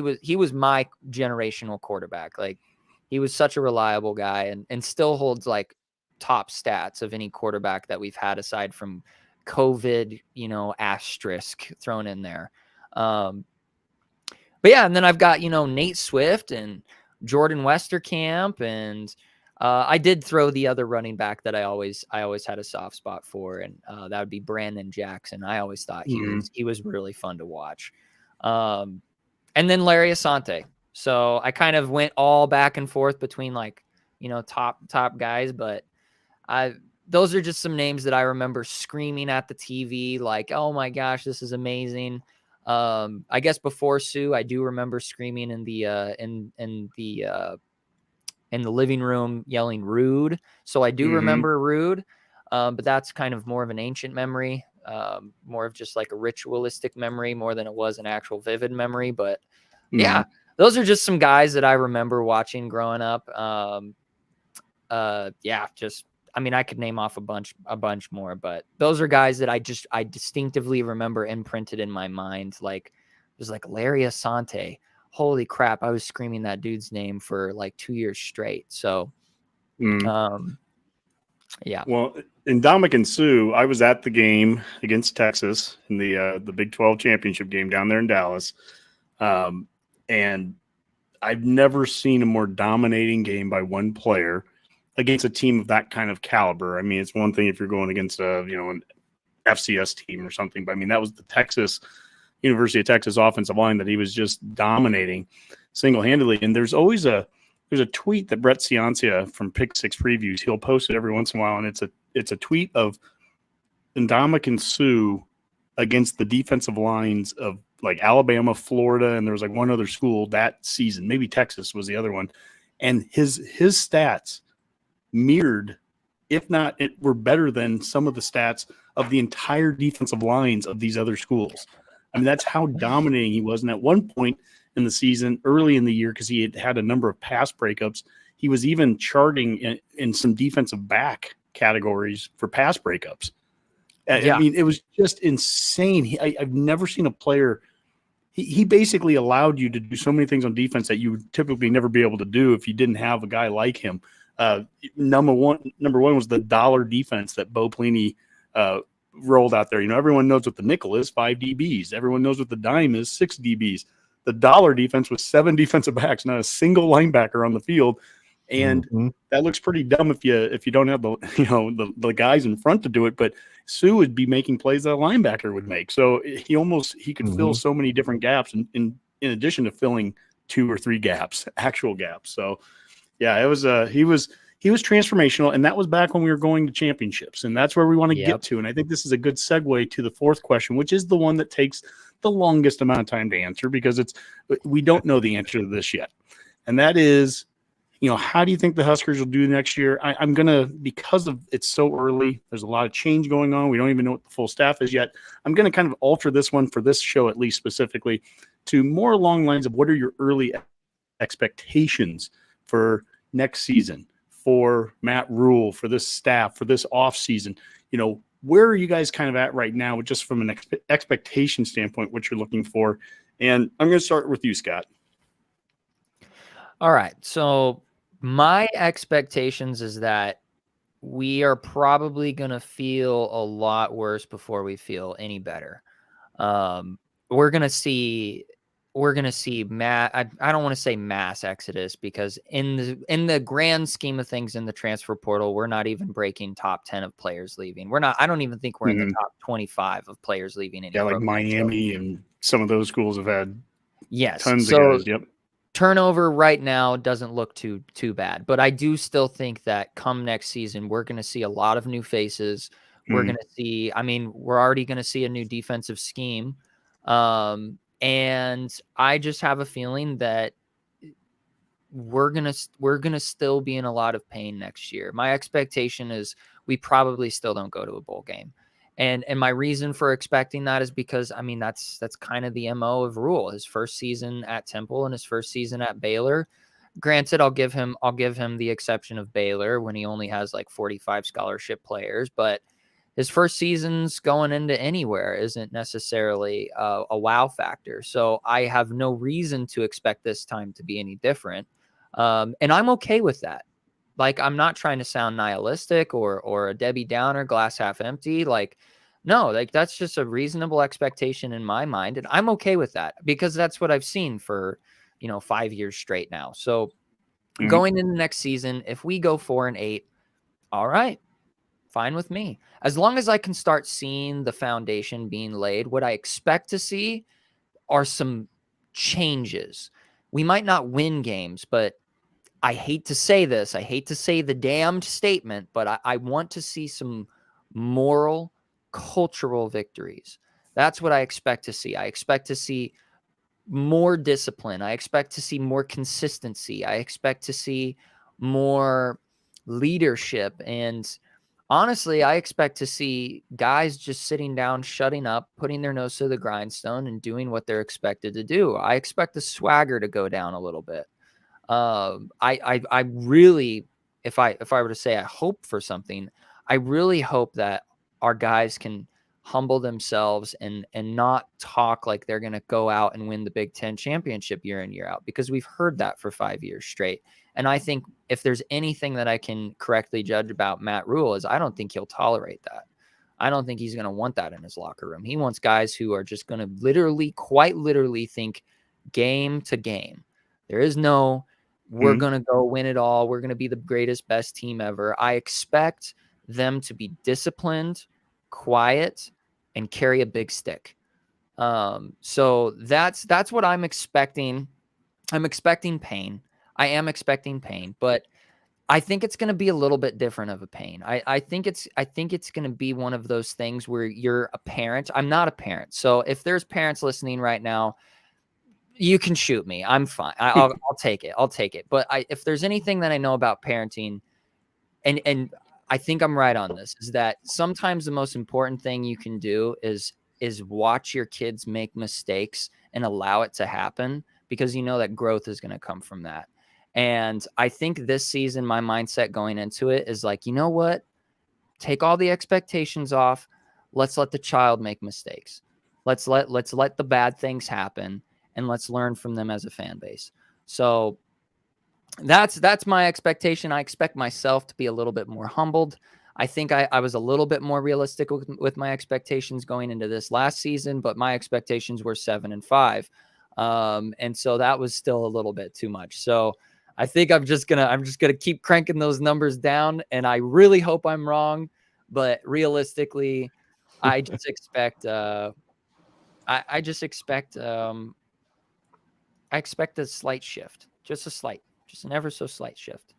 was my generational quarterback. Like, he was such a reliable guy, and still holds like top stats of any quarterback that we've had, aside from COVID, asterisk thrown in there. But yeah, and then I've got, Nate Swift and Jordan Westerkamp, and I did throw the other running back that I always had a soft spot for, and that would be Brandon Jackson. I always thought he was really fun to watch. And then Larry Asante. So I kind of went all back and forth between, like, top guys, but those are just some names that I remember screaming at the TV, like, oh my gosh, this is amazing. I guess before Suh, I do remember screaming in the living room, yelling "Rude." So I do remember Rude, but that's kind of more of an ancient memory, more of just like a ritualistic memory, more than it was an actual vivid memory. But yeah, those are just some guys that I remember watching growing up. I mean, I could name off a bunch more, but those are guys that I distinctively remember imprinted in my mind. Like, it was like Larry Asante. Holy crap, I was screaming that dude's name for like 2 years straight. So, yeah. Well, in Ndamukong Suh, I was at the game against Texas in the Big 12 championship game down there in Dallas. And I've never seen a more dominating game by one player against a team of that kind of caliber. I mean, it's one thing if you're going against an FCS team or something, but I mean, that was the University of Texas offensive line that he was just dominating single-handedly. And there's always a tweet that Brett Ciancia from Pick Six Previews, he'll post it every once in a while, and it's a tweet of Ndamukong Suh against the defensive lines of like Alabama, Florida, and there was like one other school that season, maybe Texas was the other one, and his stats mirrored, if not, it were better than some of the stats of the entire defensive lines of these other schools. I mean, that's how dominating he was. And at one point in the season, early in the year, because he had a number of pass breakups, he was even charting in some defensive back categories for pass breakups. I mean, it was just insane. I've never seen a player. He basically allowed you to do so many things on defense that you would typically never be able to do if you didn't have a guy like him. Number one was the dollar defense that Bo Pelini rolled out there. Everyone knows what the nickel is, 5 DBs. Everyone knows what the dime is, 6 DBs. The dollar defense was 7 defensive backs, not a single linebacker on the field. And that looks pretty dumb if you don't have the guys in front to do it. But Suh would be making plays that a linebacker would make. So he could fill so many different gaps in addition to filling 2 or 3 gaps, actual gaps. So yeah, it was he was transformational, and that was back when we were going to championships, and that's where we want to get to. And I think this is a good segue to the fourth question, which is the one that takes the longest amount of time to answer because we don't know the answer to this yet, and that is, how do you think the Huskers will do next year? I'm gonna, because of it's so early, there's a lot of change going on. We don't even know what the full staff is yet. I'm gonna kind of alter this one for this show, at least specifically, to more along lines of what are your early expectations for next season, for Matt Rule, for this staff, for this off season. where are you guys kind of at right now, just from an expectation standpoint, what you're looking for? And I'm going to start with you, Scott. All right. So my expectations is that we are probably going to feel a lot worse before we feel any better. We're going to see I don't want to say mass exodus, because in the grand scheme of things in the transfer portal, we're not even breaking top 10 of players leaving. I don't even think we're in the top 25 of players leaving. Yeah, like Miami and some of those schools have had tons of guys. Yep. Turnover right now doesn't look too bad, but I do still think that come next season, we're going to see a lot of new faces. We're going to see, we're already going to see a new defensive scheme. And I just have a feeling that we're going to still be in a lot of pain next year. My expectation is we probably still don't go to a bowl game. And my reason for expecting that is because, that's kind of the MO of Rule. His first season at Temple and his first season at Baylor. Granted, I'll give him the exception of Baylor when he only has like 45 scholarship players, but his first season's going into anywhere isn't necessarily a wow factor. So I have no reason to expect this time to be any different. And I'm okay with that. Like, I'm not trying to sound nihilistic or a Debbie Downer, glass half empty. Like, no, like that's just a reasonable expectation in my mind. And I'm okay with that because that's what I've seen for, 5 years straight now. So going into next season, if we go 4-8, all right, fine with me. As long as I can start seeing the foundation being laid, what I expect to see are some changes. We might not win games, but I hate to say this. I hate to say the damned statement, but I want to see some moral, cultural victories. That's what I expect to see. I expect to see more discipline. I expect to see more consistency. I expect to see more leadership. And honestly, I expect to see guys just sitting down, shutting up, putting their nose to the grindstone and doing what they're expected to do. I expect the swagger to go down a little bit. I really, if I were to say I hope for something, I really hope that our guys can humble themselves and not talk like they're going to go out and win the Big Ten championship year in, year out, because we've heard that for 5 years straight. And I think if there's anything that I can correctly judge about Matt Rule is I don't think he'll tolerate that. I don't think he's going to want that in his locker room. He wants guys who are just going to quite literally think game to game. There is no, we're going to go win it all. We're going to be the greatest, best team ever. I expect them to be disciplined, quiet, and carry a big stick. So that's what I'm expecting. I'm expecting pain. I am expecting pain, but I think it's going to be a little bit different of a pain. I think it's going to be one of those things where you're a parent. I'm not a parent. So if there's parents listening right now, you can shoot me. I'm fine. I'll take it. I'll take it. But if there's anything that I know about parenting, and I think I'm right on this, is that sometimes the most important thing you can do is watch your kids make mistakes and allow it to happen, because you know that growth is going to come from that. And I think this season, my mindset going into it is like, you know what? Take all the expectations off. Let's let the child make mistakes. Let's let the bad things happen, and let's learn from them as a fan base. So that's my expectation. I expect myself to be a little bit more humbled. I think I was a little bit more realistic with my expectations going into this last season, but my expectations were 7-5. And so that was still a little bit too much. So I think I'm just gonna keep cranking those numbers down, and I really hope I'm wrong, but realistically, I just expect I expect a slight shift, just an ever so slight shift.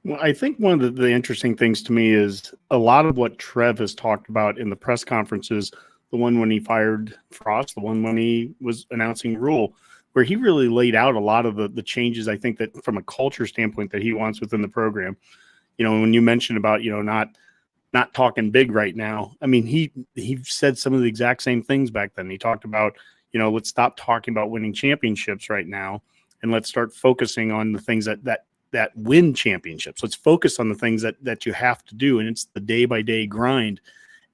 Well, I think one of the interesting things to me is a lot of what Trev has talked about in the press conferences, the one when he fired Frost, the one when he was announcing Rule, where he really laid out a lot of the changes, I think, that from a culture standpoint that he wants within the program. When you mentioned about, not talking big right now, I mean, he said some of the exact same things back then. He talked about, let's stop talking about winning championships right now, and let's start focusing on the things that win championships. Let's focus on the things that you have to do, and it's the day-by-day grind.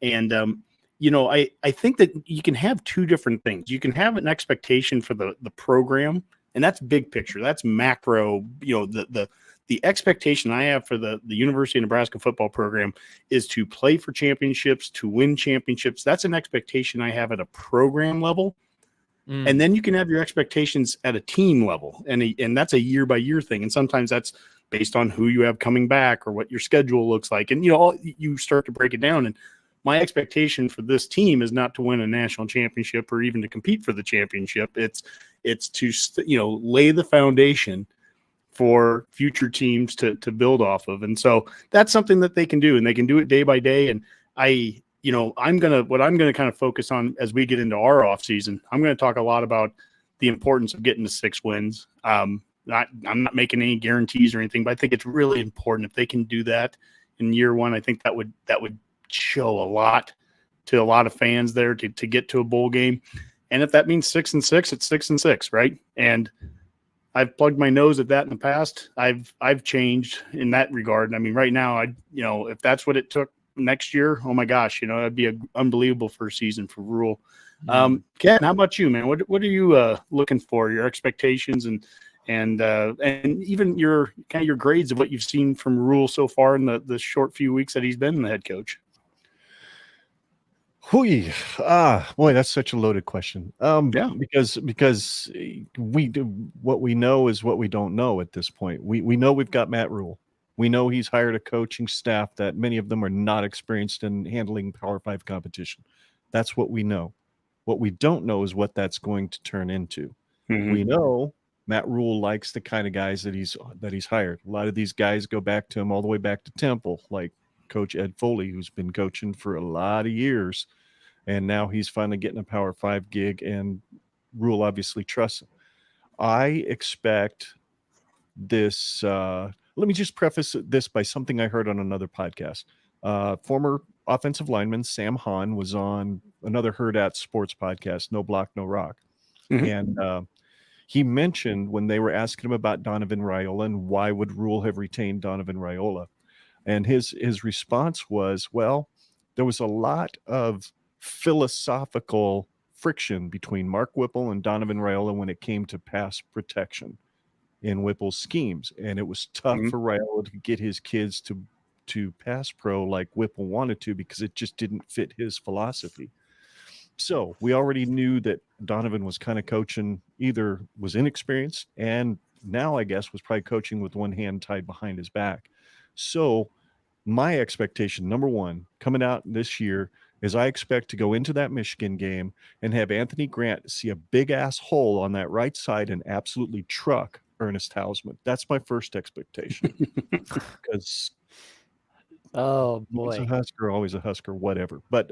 And, I think that you can have two different things. You can have an expectation for the program, and that's big picture. That's macro. The expectation I have for the University of Nebraska football program is to play for championships, to win championships. That's an expectation I have at a program level. And then you can have your expectations at a team level, and that's a year by year thing. And sometimes that's based on who you have coming back or what your schedule looks like. And, you start to break it down. And my expectation for this team is not to win a national championship or even to compete for the championship. It's to, lay the foundation for future teams to build off of. And so that's something that they can do, and they can do it day by day. And I'm going to kind of focus on as we get into our off season, I'm going to talk a lot about the importance of getting to 6 wins. I'm not making any guarantees or anything, but I think it's really important if they can do that in year one. I think that would show a lot to a lot of fans there to get to a bowl game. And if that means 6-6, it's 6-6, right? And I've plugged my nose at that in the past. I've changed in that regard. I mean, right now, if that's what it took next year, oh my gosh, it'd be an unbelievable first season for Rule. Ken, how about you, man? What are you looking for? Your expectations and even your kind of your grades of what you've seen from Rule so far in the short few weeks that he's been the head coach. Boy, that's such a loaded question. Because what we know is what we don't know at this point. We know we've got Matt Rule. We know he's hired a coaching staff that many of them are not experienced in handling Power 5 competition. That's what we know. What we don't know is what that's going to turn into. Mm-hmm. We know Matt Rule likes the kind of guys that he's hired. A lot of these guys go back to him all the way back to Temple, like Coach Ed Foley, who's been coaching for a lot of years. And now he's finally getting a Power 5 gig, and Rule obviously trusts him. I expect this. Let me just preface this by something I heard on another podcast. Former offensive lineman Sam Hahn was on another Herd at Sports podcast, No Block, No Rock. Mm-hmm. And he mentioned when they were asking him about Donovan Raiola and why would Rule have retained Donovan Raiola. And his response was, well, there was a lot of philosophical friction between Mark Whipple and Donovan Raiola when it came to pass protection in Whipple's schemes. And it was tough for Raiola to get his kids to pass pro like Whipple wanted to, because it just didn't fit his philosophy. So we already knew that Donovan was kind of coaching, either was inexperienced and now I guess was probably coaching with one hand tied behind his back. So my expectation, number one, coming out this year, is I expect to go into that Michigan game and have Anthony Grant see a big ass hole on that right side and absolutely truck Ernest Hausman. That's my first expectation. Because oh boy, he's a Husker, always a Husker, whatever. But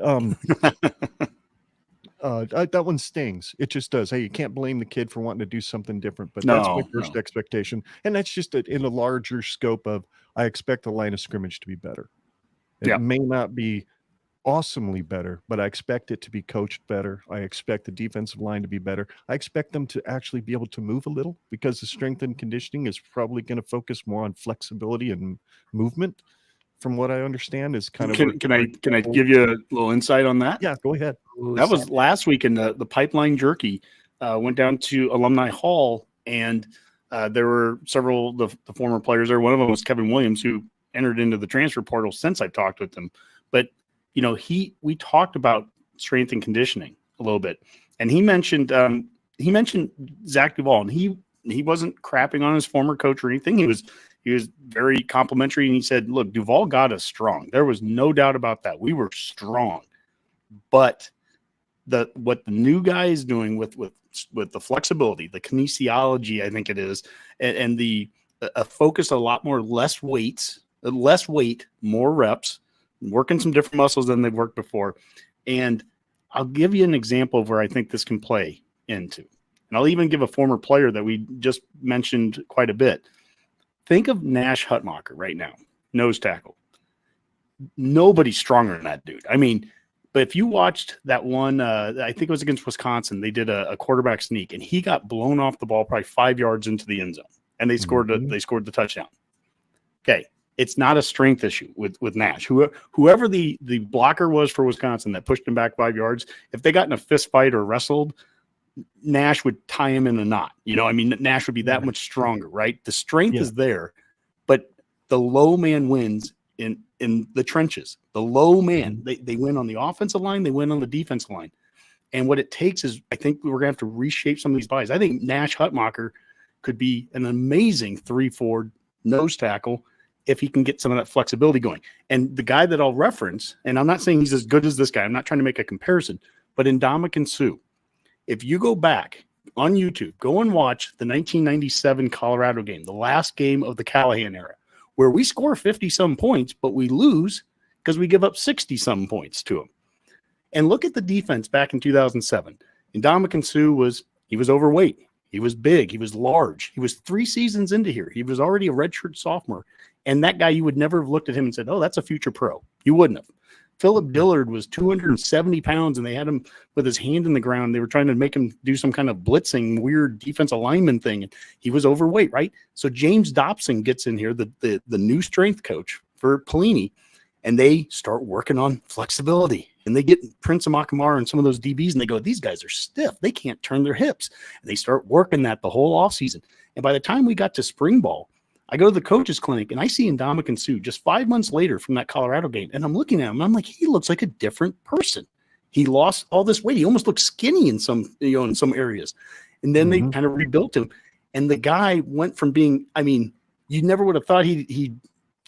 that one stings. It just does. Hey, you can't blame the kid for wanting to do something different, but that's my first expectation. And that's just in a larger scope of, I expect the line of scrimmage to be better. It may not be awesomely better, but I expect it to be coached better. I expect the defensive line to be better. I expect them to actually be able to move a little, because the strength and conditioning is probably going to focus more on flexibility and movement. From what I understand, is kind of. Can I give you a little insight on that? Yeah, go ahead. That was last week in the Pipeline Jerky. Went down to Alumni Hall, and there were several the former players there. One of them was Kevin Williams, who entered into the transfer portal since I talked with him. But we talked about strength and conditioning a little bit, and he mentioned Zach Duvall, and he wasn't crapping on his former coach or anything. He was very complimentary, and he said, "Look, Duvall got us strong. There was no doubt about that. We were strong, but what the new guy is doing with the flexibility, the kinesiology, I think it is, and the focus a lot more less weight, more reps." Working some different muscles than they've worked before. And I'll give you an example of where I think this can play into. And I'll even give a former player that we just mentioned quite a bit. Think of Nash Hutmacher right now, nose tackle. Nobody's stronger than that dude. I mean, but if you watched that one, I think it was against Wisconsin, they did a quarterback sneak, and he got blown off the ball probably 5 yards into the end zone, and they scored the touchdown. Okay. it's not a strength issue with Nash. Whoever the blocker was for Wisconsin that pushed him back 5 yards, if they got in a fist fight or wrestled, Nash would tie him in a knot. I mean, Nash would be that much stronger, right? The strength is there, but the low man wins in the trenches. The low man, they win on the offensive line, they win on the defensive line. And what it takes is, I think we're going to have to reshape some of these bodies. I think Nash Hutmacher could be an amazing 3-4 nose tackle if he can get some of that flexibility going. And the guy that I'll reference, and I'm not saying he's as good as this guy, I'm not trying to make a comparison, but Ndamukong Suh, if you go back on YouTube, go and watch the 1997 Colorado game, the last game of the Callahan era, where we score 50-some points, but we lose because we give up 60-some points to them. And look at the defense back in 2007. Ndamukong Suh was overweight. He was big. He was large. He was 3 seasons into here. He was already a redshirt sophomore. And that guy, you would never have looked at him and said, oh, that's a future pro. You wouldn't have. Philip Dillard was 270 pounds, and they had him with his hand in the ground. They were trying to make him do some kind of blitzing, weird defensive lineman thing. And he was overweight, right? So James Dobson gets in here, the new strength coach for Pelini, and they start working on flexibility. And they get Prince Amakamaru and some of those DBs, and they go, these guys are stiff. They can't turn their hips. And they start working that the whole offseason. And by the time we got to spring ball, I go to the coach's clinic, and I see Ndamukong Suh just 5 months later from that Colorado game. And I'm looking at him, and I'm like, he looks like a different person. He lost all this weight. He almost looked skinny in some areas. And then they kind of rebuilt him. And the guy went from being, I mean, you never would have thought he'd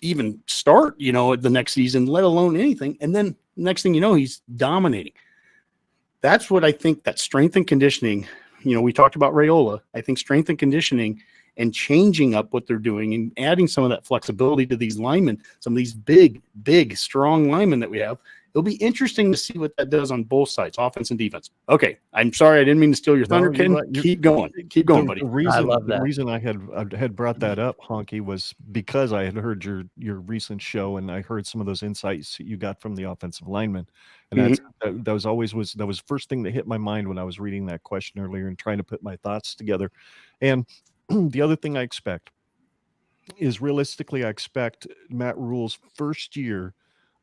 even start, the next season, let alone anything. And then next thing you know, he's dominating. That's what I think, that strength and conditioning, we talked about Raiola. I think strength and conditioning and changing up what they're doing and adding some of that flexibility to these linemen, some of these big, strong linemen that we have. It'll be interesting to see what that does on both sides, offense and defense. Okay, I'm sorry, I didn't mean to steal your thunder, Ken. Keep going, buddy. I love that. The reason I had brought that up, Honke, was because I had heard your recent show, and I heard some of those insights you got from the offensive linemen, and that was the first thing that hit my mind when I was reading that question earlier and trying to put my thoughts together. And the other thing I expect is, realistically, I expect Matt Rule's first year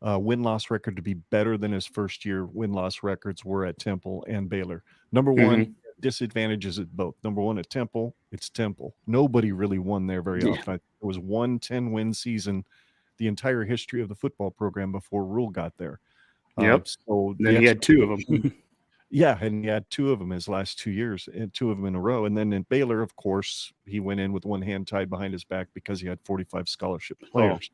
win-loss record to be better than his first year win-loss records were at Temple and Baylor. Number one, disadvantages at both. Number one, at Temple, it's Temple. Nobody really won there very often. It was 1 10-win season the entire history of the football program before Rule got there. So then he had 2 of them. Yeah, and he had 2 of them his last 2 years, and 2 of them in a row. And then in Baylor, of course, he went in with one hand tied behind his back because he had 45 scholarship players.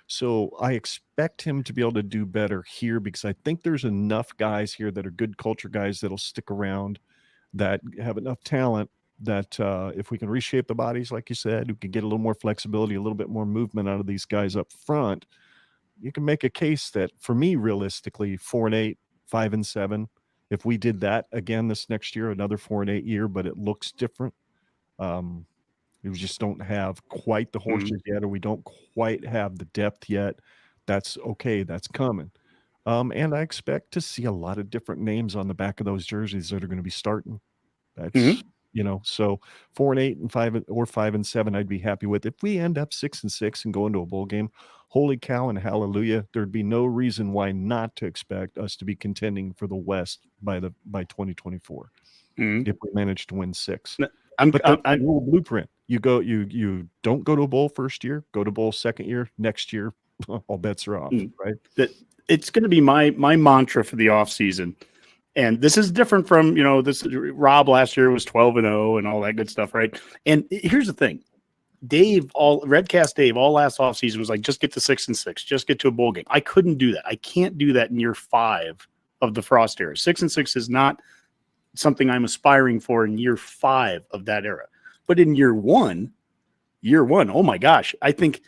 So I expect him to be able to do better here, because I think there's enough guys here that are good culture guys that'll stick around, that have enough talent that if we can reshape the bodies, like you said, we can get a little more flexibility, a little bit more movement out of these guys up front. You can make a case that, for me, realistically, 4-8, 5-7. If we did that again this next year, another 4-8 year, but it looks different. We just don't have quite the horses yet, or we don't quite have the depth yet. That's okay. That's coming. And I expect to see a lot of different names on the back of those jerseys that are going to be starting. That's, so 4-8 and 5 or 5-7, I'd be happy with. If we end up 6-6 and go into a bowl game, holy cow and hallelujah, there'd be no reason why not to expect us to be contending for the West by 2024 if we manage to win 6. I'm blueprint. You don't go to a bowl first year, go to bowl second year, next year, all bets are off, right? It's going to be my mantra for the offseason. And this is different from, Rob last year was 12-0 and all that good stuff, right? And here's the thing. Redcast Dave, all last offseason was like, just get to 6-6, just get to a bowl game. I couldn't do that. I can't do that in year 5 of the Frost era. 6-6 is not something I'm aspiring for in year 5 of that era. But in year one, oh my gosh, I think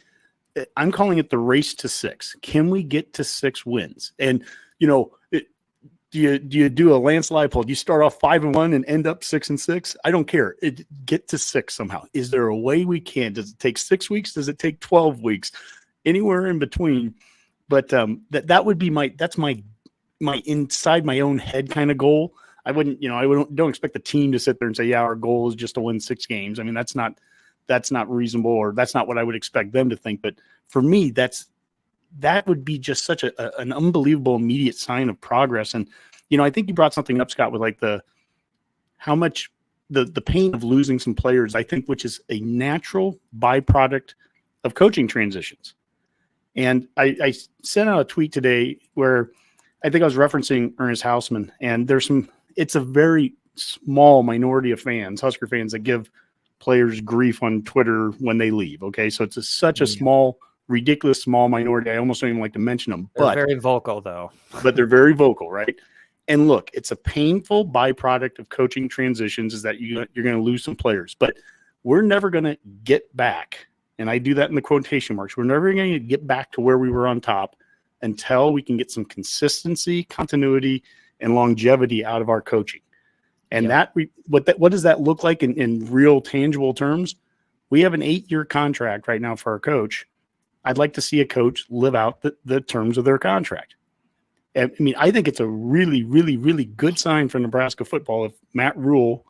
I'm calling it the race to 6. Can we get to 6 wins? And, do you do a Lance Leipold? Do you start off 5-1 and end up 6-6? I don't care. Get to 6 somehow. Is there a way we can? Does it take 6 weeks? Does it take 12 weeks? Anywhere in between. But that would be that's my inside my own head kind of goal. I don't expect the team to sit there and say, yeah, our goal is just to win 6 games. I mean, that's not that's not reasonable, or that's not what I would expect them to think. But for me, that would be just such an unbelievable immediate sign of progress. And, I think you brought something up, Scott, with like how much the pain of losing some players, I think, which is a natural byproduct of coaching transitions. And I sent out a tweet today where I think I was referencing Ernest Hausman, and it's a very small minority of fans, Husker fans, that give players grief on Twitter when they leave. Okay. So it's such a small, ridiculous small minority. I almost don't even like to mention them, They're very vocal though. But they're very vocal, right? And look, it's a painful byproduct of coaching transitions is that you're going to lose some players, but we're never going to get back. And I do that in the quotation marks. We're never going to get back to where we were on top until we can get some consistency, continuity, and longevity out of our coaching. And what does that look like in real tangible terms? We have an 8-year contract right now for our coach. I'd like to see a coach live out the terms of their contract. I mean, I think it's a really, really, really good sign for Nebraska football if Matt Rule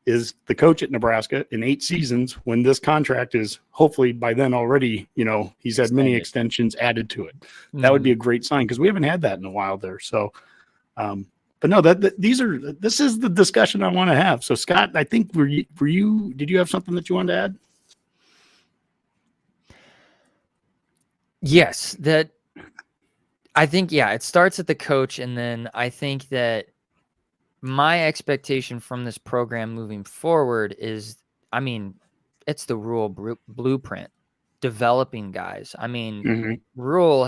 is the coach at Nebraska in 8 seasons when this contract is hopefully by then already, he's had many extensions added to it. That would be a great sign because we haven't had that in a while there. So, but no, this is the discussion I want to have. So, Scott, I think did you have something that you wanted to add? Yes, I think, it starts at the coach. And then I think that my expectation from this program moving forward is, it's the Rule blueprint, developing guys. Rule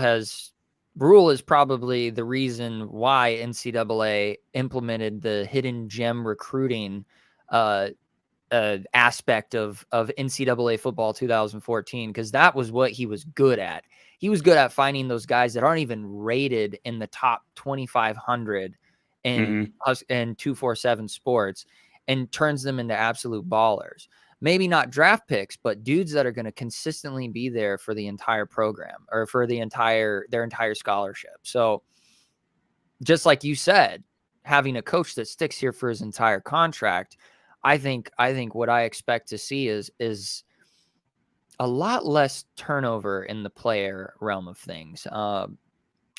is probably the reason why NCAA implemented the hidden gem recruiting aspect of NCAA football 2014, because that was what he was good at. He was good at finding those guys that aren't even rated in the top 2,500 in 247 sports and turns them into absolute ballers. Maybe not draft picks, but dudes that are going to consistently be there for the entire program or for their entire scholarship. So just like you said, having a coach that sticks here for his entire contract, I think what I expect to see is a lot less turnover in the player realm of things.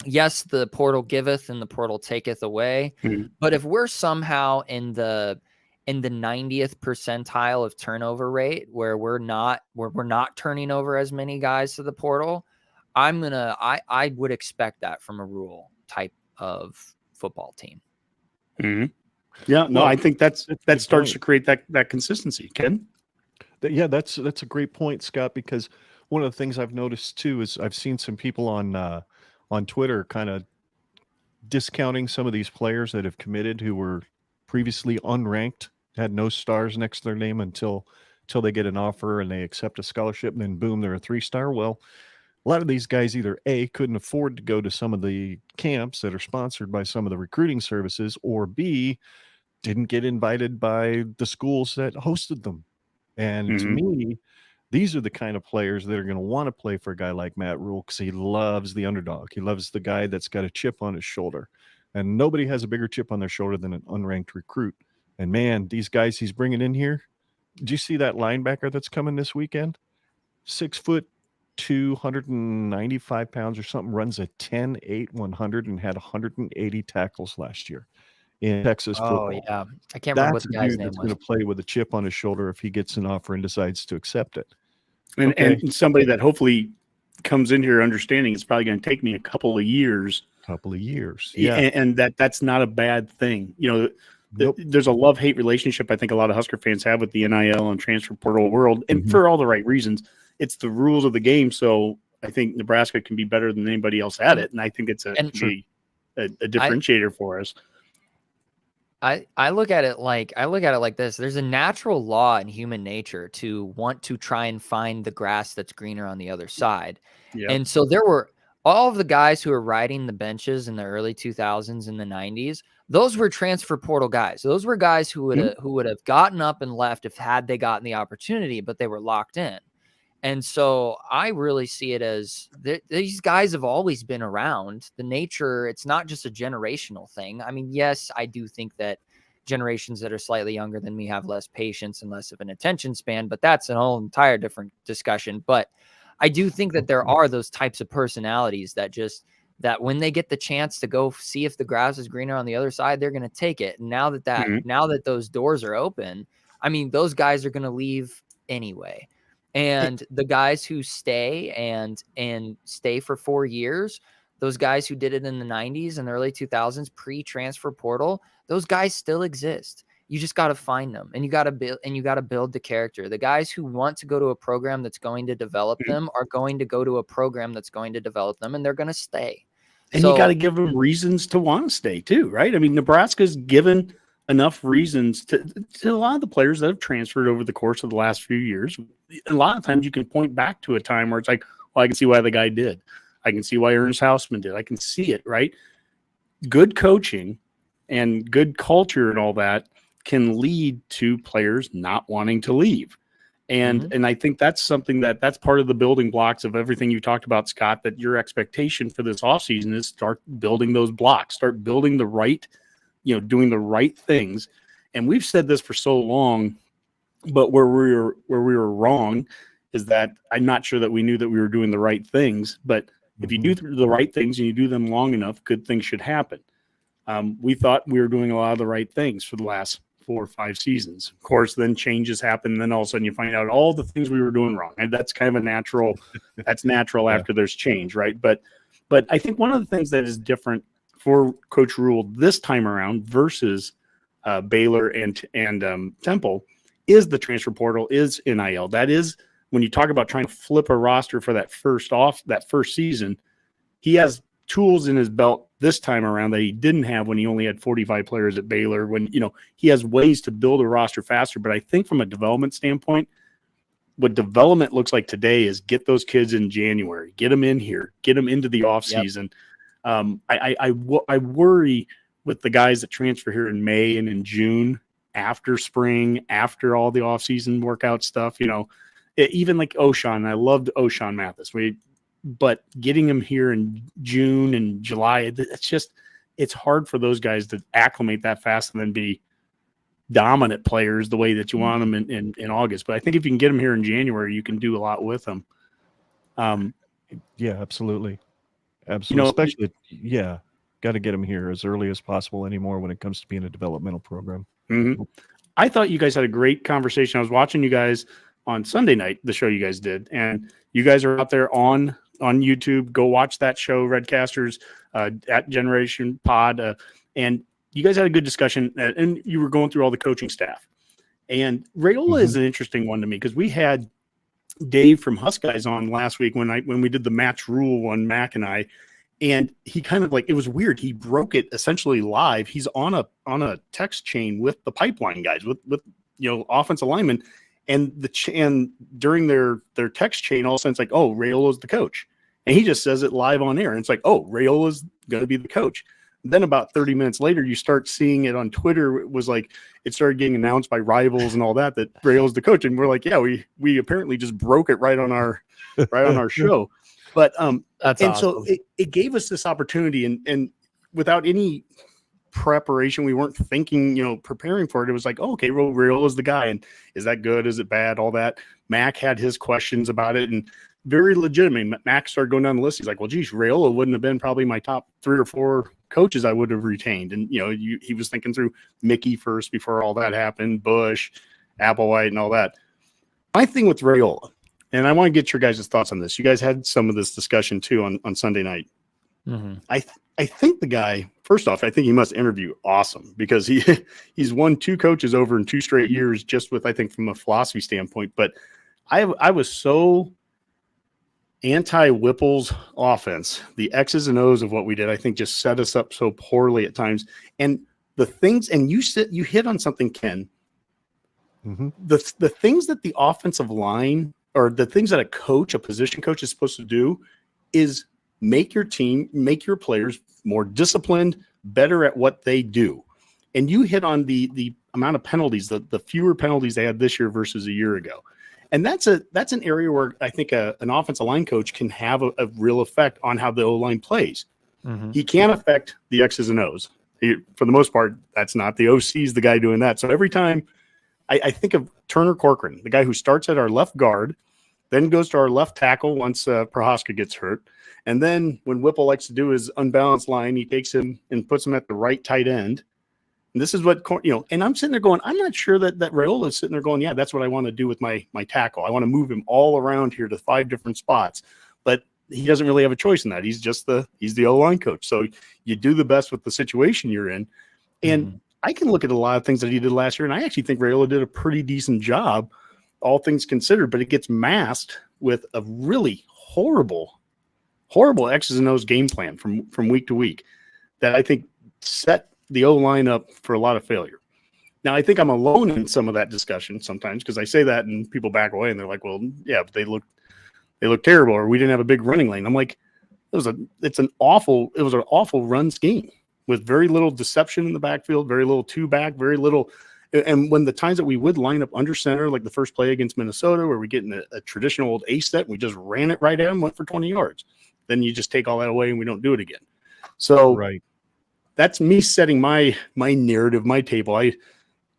Yes, the portal giveth and the portal taketh away. But if we're somehow in the 90th percentile of turnover rate, where we're not turning over as many guys to the portal, I would expect that from a Rule type of football team. Yeah, no, I think that starts to create that consistency. Ken? Yeah, that's a great point, Scott, because one of the things I've noticed too is I've seen some people on Twitter kind of discounting some of these players that have committed who were previously unranked, had no stars next to their name until they get an offer and they accept a scholarship, and then boom, they're a 3-star. Well, a lot of these guys either A, couldn't afford to go to some of the camps that are sponsored by some of the recruiting services, or B, didn't get invited by the schools that hosted them. And to me, these are the kind of players that are going to want to play for a guy like Matt Rule because he loves the underdog. He loves the guy that's got a chip on his shoulder. And nobody has a bigger chip on their shoulder than an unranked recruit. And man, these guys he's bringing in here, do you see that linebacker that's coming this weekend? 6 foot, 295 pounds or something, runs a 10.8 100 and had 180 tackles last year in Texas football. Oh, yeah. I can't remember what the guy's name was. That's going to play with a chip on his shoulder if he gets an offer and decides to accept it. And somebody that hopefully comes in here understanding it's probably going to take me a couple of years. Yeah. And that's not a bad thing. There's a love-hate relationship I think a lot of Husker fans have with the NIL and transfer portal world, and for all the right reasons. It's the rules of the game, so I think Nebraska can be better than anybody else at it, and I think it's a differentiator for us. I look at it like this. There's a natural law in human nature to want to try and find the grass that's greener on the other side. Yep. And so there were all of the guys who were riding the benches in the early 2000s and the 90s. Those were transfer portal guys. Those were guys who would have gotten up and left had they gotten the opportunity, but they were locked in. And so I really see it as these guys have always been around. The nature, it's not just a generational thing. I mean, yes, I do think that generations that are slightly younger than me have less patience and less of an attention span, but that's an whole entire different discussion. But I do think that there are those types of personalities that when they get the chance to go see if the grass is greener on the other side, they're going to take it. And now that those doors are open, I mean, those guys are going to leave anyway. And the guys who stay and stay for 4 years, those guys who did it in the 90s and the early 2000s, pre-transfer portal, those guys still exist. You just got to find them, and you got to build the character. The guys who want to go to a program that's going to develop them are going to go to a program that's going to develop them, and they're going to stay. And you got to give them reasons to want to stay too, right? I mean, Nebraska's given enough reasons to a lot of the players that have transferred over the course of the last few years. A lot of times you can point back to a time where it's like, well, I can see why the guy did. I can see why Ernest Hausman did. I can see it, right? Good coaching and good culture and all that can lead to players not wanting to leave. And I think that's something that's part of the building blocks of everything you talked about, Scott, that your expectation for this offseason is start building those blocks, start building the right, doing the right things. And we've said this for so long, but where we were wrong is that I'm not sure that we knew that we were doing the right things, but if you do the right things and you do them long enough, good things should happen. We thought we were doing a lot of the right things for the last 4 or 5 seasons. Of course, then changes happen. And then all of a sudden you find out all the things we were doing wrong. And that's kind of a natural, after there's change, right? But I think one of the things that is different for Coach Rule this time around versus Baylor and Temple is the transfer portal, is NIL. That is, when you talk about trying to flip a roster for that first season, he has tools in his belt this time around that he didn't have when he only had 45 players at Baylor, when, he has ways to build a roster faster. But I think from a development standpoint, what development looks like today is get those kids in January, get them in here, get them into the off season. I worry with the guys that transfer here in May and in June, after spring, after all the off season workout stuff, even like O'Shawn. I loved O'Shawn Mathis. But getting him here in June and July, it's hard for those guys to acclimate that fast and then be dominant players the way that you want them in August. But I think if you can get them here in January, you can do a lot with them. Yeah, absolutely. Especially, got to get them here as early as possible anymore when it comes to being a developmental program. I thought you guys had a great conversation. I was watching you guys on Sunday night, the show you guys did, and you guys are out there on YouTube. Go watch that show, Redcasters at Generation Pod. And you guys had a good discussion, and you were going through all the coaching staff. And Rayola is an interesting one to me because we had Dave from Huskers on last week when we did the match rule one, Mac and I, and he kind of it was weird. He broke it essentially live. He's on a text chain with the pipeline guys, with offensive linemen. And during their text chain, all of a sudden it's like, oh, Rayola's the coach. And he just says it live on air. And it's like, oh, Rayola's going to be the coach. Then about 30 minutes later, you start seeing it on Twitter. It was like, it started getting announced by rivals and all that Rayola's the coach. And we're like, yeah, we apparently just broke it right on our show. But that's and awesome. So it gave us this opportunity, and without any preparation, we weren't thinking, preparing for it. It was like, oh, okay, well, Rayola's the guy, and is that good? Is it bad? All that. Mac had his questions about it, and very legitimate. Mac started going down the list. He's like, well, geez, Rayola wouldn't have been probably my top 3 or 4 coaches I would have retained. And he was thinking through Mickey first before all that happened, Bush, Applewhite, and all that. My thing with Rayola, and I want to get your guys' thoughts on this. You guys had some of this discussion too on Sunday night. I think the guy, first off, I think he must interview awesome because he's won 2 coaches over in 2 straight years, just with, I think, from a philosophy standpoint. But I was so anti-Whipple's offense, the X's and O's of what we did, I think just set us up so poorly at times. And the things, and you hit on something, Ken, the things that the offensive line, or the things that a position coach is supposed to do, is make your team, make your players more disciplined, better at what they do. And you hit on the amount of penalties, the fewer penalties they had this year versus a year ago. And that's an area where I think an offensive line coach can have a real effect on how the O-line plays. He can't affect the X's and O's. For the most part, that's not the OC's the guy doing that. So every time I think of Turner Corcoran, the guy who starts at our left guard, then goes to our left tackle once Prohaska gets hurt. And then when Whipple likes to do his unbalanced line, he takes him and puts him at the right tight end. And this is what, and I'm sitting there going, I'm not sure that Raiola is sitting there going, yeah, that's what I want to do with my tackle. I want to move him all around here to 5 different spots. But he doesn't really have a choice in that. He's the O-line coach. So you do the best with the situation you're in. And I can look at a lot of things that he did last year, and I actually think Raiola did a pretty decent job, all things considered, but it gets masked with a really horrible X's and O's game plan from week to week that I think set the O-line up for a lot of failure. Now, I think I'm alone in some of that discussion sometimes because I say that and people back away and they're like, well, yeah, but they look terrible, or we didn't have a big running lane. I'm like, it was an awful run scheme with very little deception in the backfield, very little two back, very little. And when the times that we would line up under center, like the first play against Minnesota, where we get in a traditional old A set, we just ran it right at him, went for 20 yards. Then you just take all that away and we don't do it again. So that's me setting my narrative, my table. I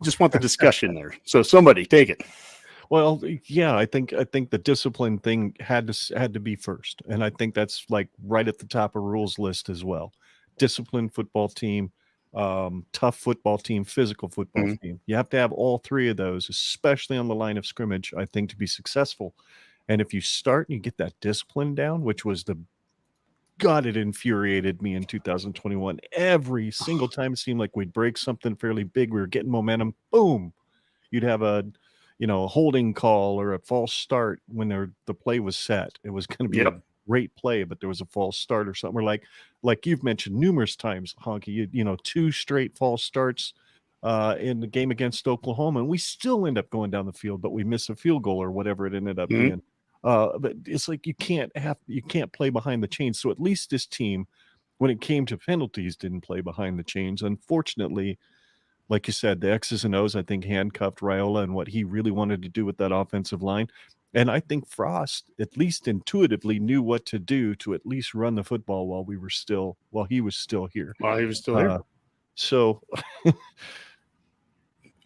just want the discussion there. So somebody take it. Well, yeah, I think the discipline thing had to be first, and I think that's like right at the top of rules list as well. Disciplined football team, tough football team, physical football team. You have to have all 3 of those, especially on the line of scrimmage, I think, to be successful. And if you start and you get that discipline down, which was it infuriated me in 2021. Every single time it seemed like we'd break something fairly big, we were getting momentum, boom, you'd have a holding call or a false start when the play was set. It was going to be a great play, but there was a false start or something. Or like you've mentioned numerous times, Honke, 2 straight false starts in the game against Oklahoma, and we still end up going down the field, but we miss a field goal or whatever it ended up being. But it's like you can't play behind the chains. So at least this team, when it came to penalties, didn't play behind the chains. Unfortunately, like you said, the X's and O's, I think, handcuffed Raiola and what he really wanted to do with that offensive line. And I think Frost, at least intuitively, knew what to do to at least run the football while he was still here. While he was still here. So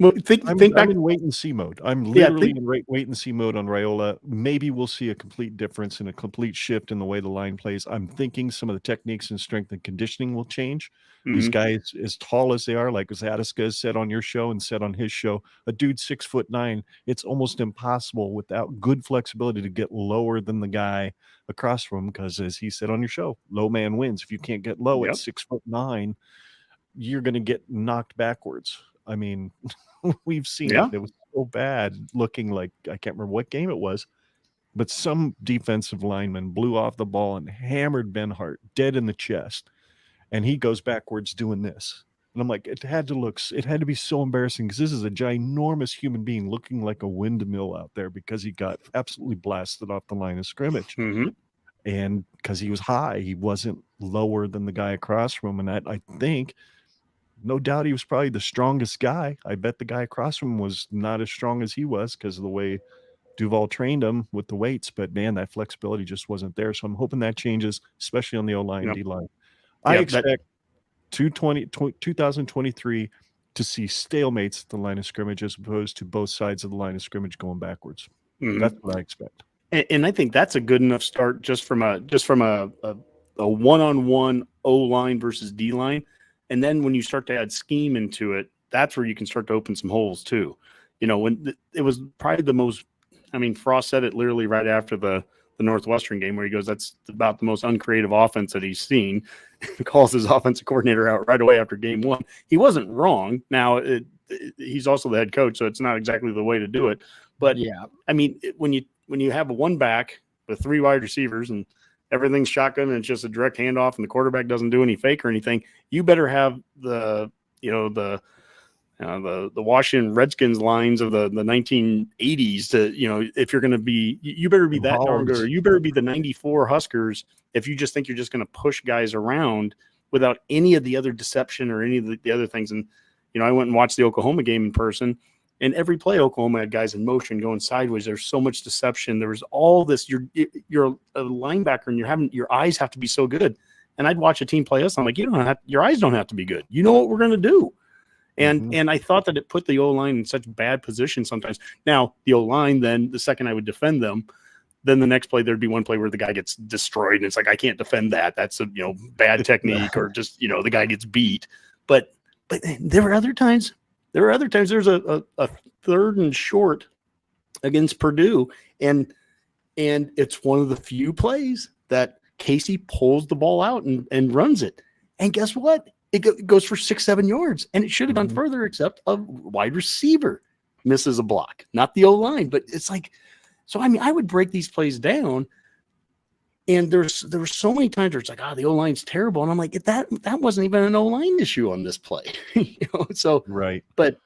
well, think back. I'm in wait and see mode. I'm literally in wait and see mode on Raiola. Maybe we'll see a complete difference and a complete shift in the way the line plays. I'm thinking some of the techniques and strength and conditioning will change. These guys, as tall as they are, like as Attiska has said on your show and said on his show, a dude 6'9", it's almost impossible without good flexibility to get lower than the guy across from him, because as he said on your show, low man wins. If you can't get low at 6'9", you're going to get knocked backwards. I mean, we've seen it. It was so bad looking like, I can't remember what game it was, but some defensive lineman blew off the ball and hammered Benhart dead in the chest. And he goes backwards doing this. And I'm like, it had to be so embarrassing, because this is a ginormous human being looking like a windmill out there because he got absolutely blasted off the line of scrimmage. And because he was high, he wasn't lower than the guy across from him. And I think, no doubt, he was probably the strongest guy. I bet the guy across from him was not as strong as he was because of the way Duval trained him with the weights. But, man, that flexibility just wasn't there. So I'm hoping that changes, especially on the O-line, D-line. I expect 2023 to see stalemates at the line of scrimmage as opposed to both sides of the line of scrimmage going backwards. That's what I expect. And I think that's a good enough start just from a one-on-one O-line versus D-line. And then when you start to add scheme into it, that's where you can start to open some holes too. When it was probably the most, Frost said it literally right after the Northwestern game, where he goes, that's about the most uncreative offense that he's seen. Calls his offensive coordinator out right away after game 1. He wasn't wrong. Now he's also the head coach, so it's not exactly the way to do it. But when you have a one back with 3 wide receivers and everything's shotgun and it's just a direct handoff and the quarterback doesn't do any fake or anything, you better have the Washington Redskins lines of the 1980s to, if you're going to be, you better be that darn good, or you better be the 94 Huskers if you just think you're just going to push guys around without any of the other deception or any of the other things. And, I went and watched the Oklahoma game in person, and every play Oklahoma had guys in motion going sideways. There's so much deception. There was all this, you're a linebacker and your eyes have to be so good. and I'd watch a team play us. I'm like, your eyes don't have to be good. You know what we're going to do. And I thought that it put the O-line in such bad position sometimes. Now, the O-line, then the second I would defend them, then the next play, there'd be one play where the guy gets destroyed. And it's like, I can't defend that. That's a, bad technique, or just, the guy gets beat. But there were other times. There's a 3rd and short against Purdue. And it's one of the few plays that Casey pulls the ball out and runs it. And guess what? It goes for 6-7 yards, and it should have gone further, except a wide receiver misses a block, not the O-line. But it's like, so I mean, I would break these plays down, and there were so many times where it's like, the O-line's terrible, and I'm like, that wasn't even an O-line issue on this play, So right, but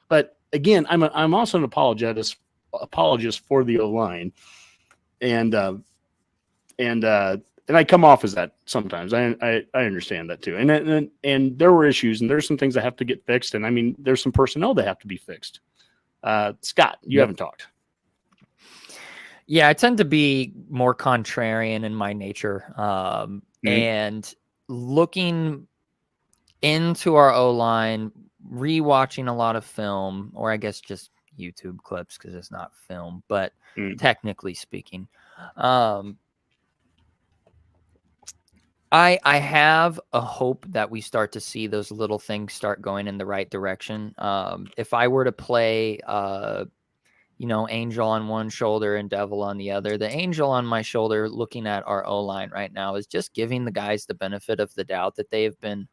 again, I'm also an apologist for the O-line, and I come off as that sometimes. I understand that too. And there were issues, and there's some things that have to get fixed. And I mean, there's some personnel that have to be fixed. Scott, you haven't talked. Yeah, I tend to be more contrarian in my nature. And looking into our O-line, rewatching a lot of film, or I guess just YouTube clips because it's not film, but technically speaking, I have a hope that we start to see those little things start going in the right direction. If I were to play, angel on one shoulder and devil on the other, the angel on my shoulder looking at our O-line right now is just giving the guys the benefit of the doubt that they have been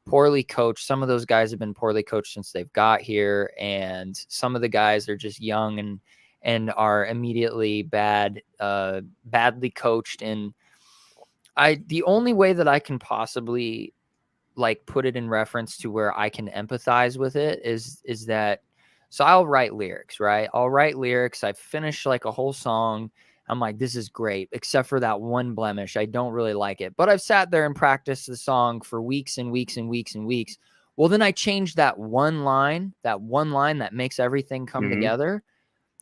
poorly coached. Some of those guys have been poorly coached since they've got here, and some of the guys are just young and are immediately badly coached. And the only way that I can possibly put it in reference to where I can empathize with it is that, so I'll write lyrics, right? I'll write lyrics. I finish a whole song. I'm like, this is great, except for that one blemish. I don't really like it, but I've sat there and practiced the song for weeks and weeks and weeks and weeks. Well, then I change that one line that makes everything come together.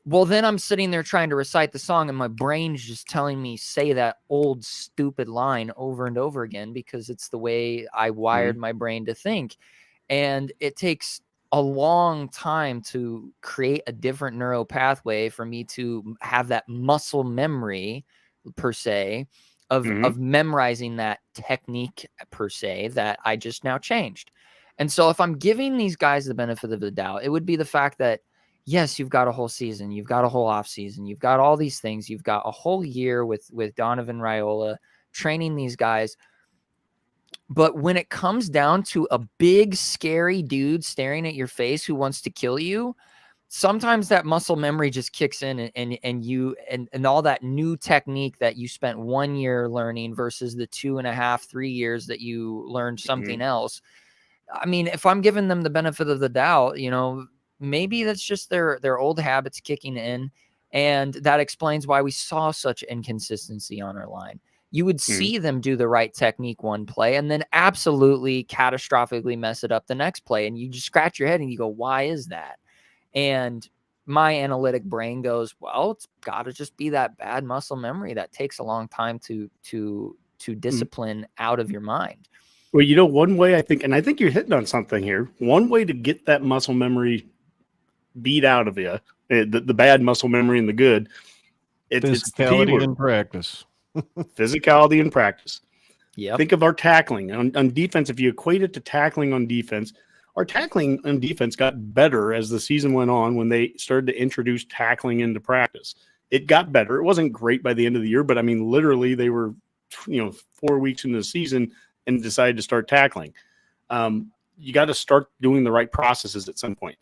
Well, then I'm sitting there trying to recite the song, and my brain's just telling me, say that old stupid line over and over again, because it's the way I wired my brain to think. And it takes a long time to create a different neural pathway for me to have that muscle memory, per se, of memorizing that technique, per se, that I just now changed. And so if I'm giving these guys the benefit of the doubt, it would be the fact that, yes, you've got a whole season, you've got a whole off season, you've got all these things, you've got a whole year with Donovan Raiola training these guys. But when it comes down to a big, scary dude staring at your face who wants to kill you, sometimes that muscle memory just kicks in, and all that new technique that you spent 1 year learning versus the 2.5, 3 years that you learned something else. I mean, if I'm giving them the benefit of the doubt, maybe that's just their old habits kicking in, and that explains why we saw such inconsistency on our line. You would see them do the right technique one play and then absolutely catastrophically mess it up the next play, and you just scratch your head and you go, why is that? And my analytic brain goes, well, it's got to just be that bad muscle memory that takes a long time to discipline out of your mind. Well, one way I think you're hitting on something here. One way to get that muscle memory beat out of you, the bad muscle memory and the good, it's physicality in practice. Physicality in practice. Yeah. Think of our tackling on defense. If you equate it to tackling on defense, our tackling on defense got better as the season went on when they started to introduce tackling into practice. It got better. It wasn't great by the end of the year, but I mean, literally they were, 4 weeks into the season and decided to start tackling. You got to start doing the right processes at some point.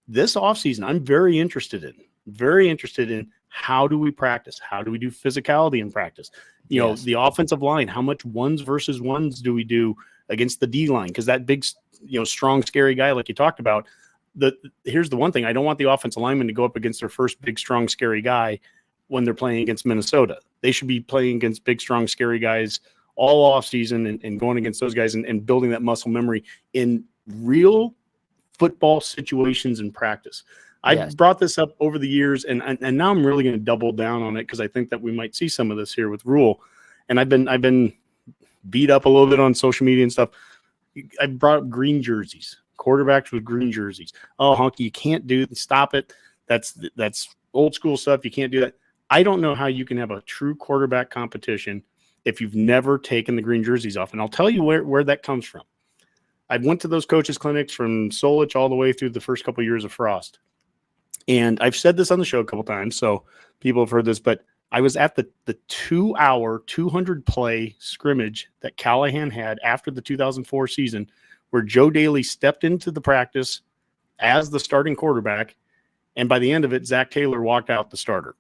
This offseason, I'm very interested in how do we practice? How do we do physicality in practice? The offensive line, how much ones versus ones do we do against the D line? Because that big, strong, scary guy, like you talked about, here's the one thing. I don't want the offensive lineman to go up against their first big, strong, scary guy when they're playing against Minnesota. They should be playing against big, strong, scary guys all off season and going against those guys and building that muscle memory in real football situations in practice. I've brought this up over the years, and now I'm really going to double down on it because I think that we might see some of this here with Rule. And I've been beat up a little bit on social media and stuff. I brought up green jerseys, quarterbacks with green jerseys. Oh, Honke, you can't stop it. That's old school stuff. You can't do that. I don't know how you can have a true quarterback competition if you've never taken the green jerseys off. And I'll tell you where that comes from. I went to those coaches clinics from Solich all the way through the first couple of years of Frost. And I've said this on the show a couple times, so people have heard this, but I was at the 2-hour, 200-play scrimmage that Callahan had after the 2004 season, where Joe Daly stepped into the practice as the starting quarterback, and by the end of it, Zach Taylor walked out the starter.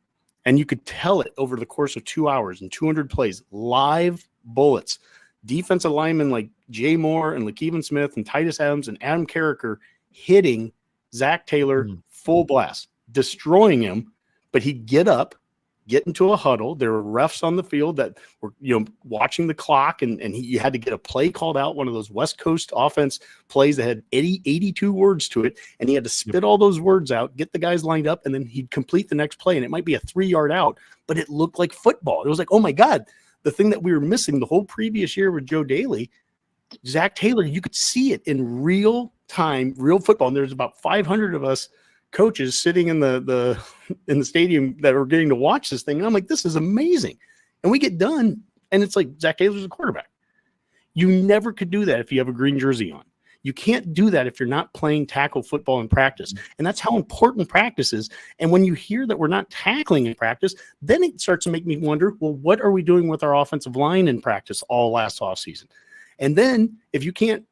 And you could tell it over the course of 2 hours and 200 plays, live bullets. Defensive linemen like Jay Moore and Lakeven Smith and Titus Adams and Adam Carricker hitting Zach Taylor full blast, destroying him, but he'd get up, get into a huddle. There were refs on the field that were, watching the clock, and you had to get a play called out, one of those West Coast offense plays that had 82 words to it, and he had to spit all those words out, get the guys lined up, and then he'd complete the next play, and it might be a 3-yard out, but it looked like football. It was like, oh my God, the thing that we were missing the whole previous year with Joe Daly, Zach Taylor, you could see it in real time, real football, and there's about 500 of us coaches sitting in the stadium that were getting to watch this thing. And I'm like, this is amazing. And we get done, and it's like Zach Taylor's a quarterback. You never could do that if you have a green jersey on. You can't do that if you're not playing tackle football in practice. And that's how important practice is. And when you hear that we're not tackling in practice, then it starts to make me wonder, well, what are we doing with our offensive line in practice all last offseason? And then if you can't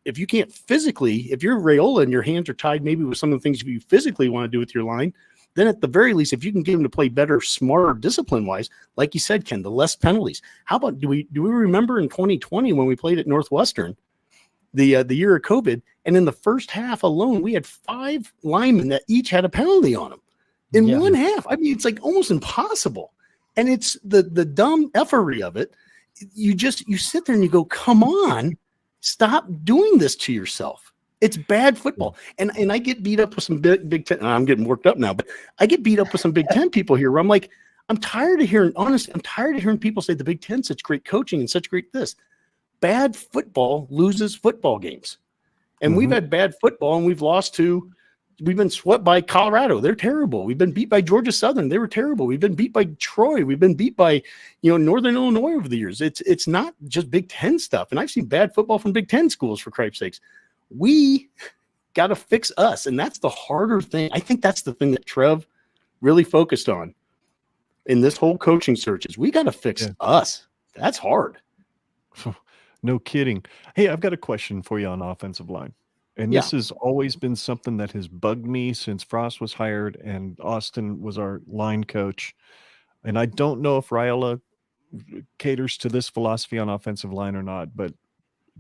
physically, if you're Raiola and your hands are tied maybe with some of the things you physically want to do with your line, then at the very least, if you can get them to play better, smarter, discipline-wise, like you said, Ken, the less penalties. How about do we remember in 2020 when we played at Northwestern, the year of COVID, and in the first half alone, we had 5 linemen that each had a penalty on them in one half. I mean, it's like almost impossible. And it's the dumb effery of it. You sit there and you go, come on, stop doing this to yourself. It's bad football. And I get beat up with some Big Ten. I'm getting worked up now, but I get beat up with some Big Ten people here where I'm like, I'm tired of hearing people say the Big Ten, such great coaching and such great this. Bad football loses football games. And we've had bad football, and we've been swept by Colorado. They're terrible. We've been beat by Georgia Southern. They were terrible. We've been beat by Troy. We've been beat by, Northern Illinois over the years. It's not just Big Ten stuff. And I've seen bad football from Big Ten schools, for Christ's sakes. We got to fix us. And that's the harder thing. I think that's the thing that Trev really focused on in this whole coaching search is we got to fix us. That's hard. No kidding. Hey, I've got a question for you on offensive line. And this has always been something that has bugged me since Frost was hired and Austin was our line coach. And I don't know if Raiola caters to this philosophy on offensive line or not, but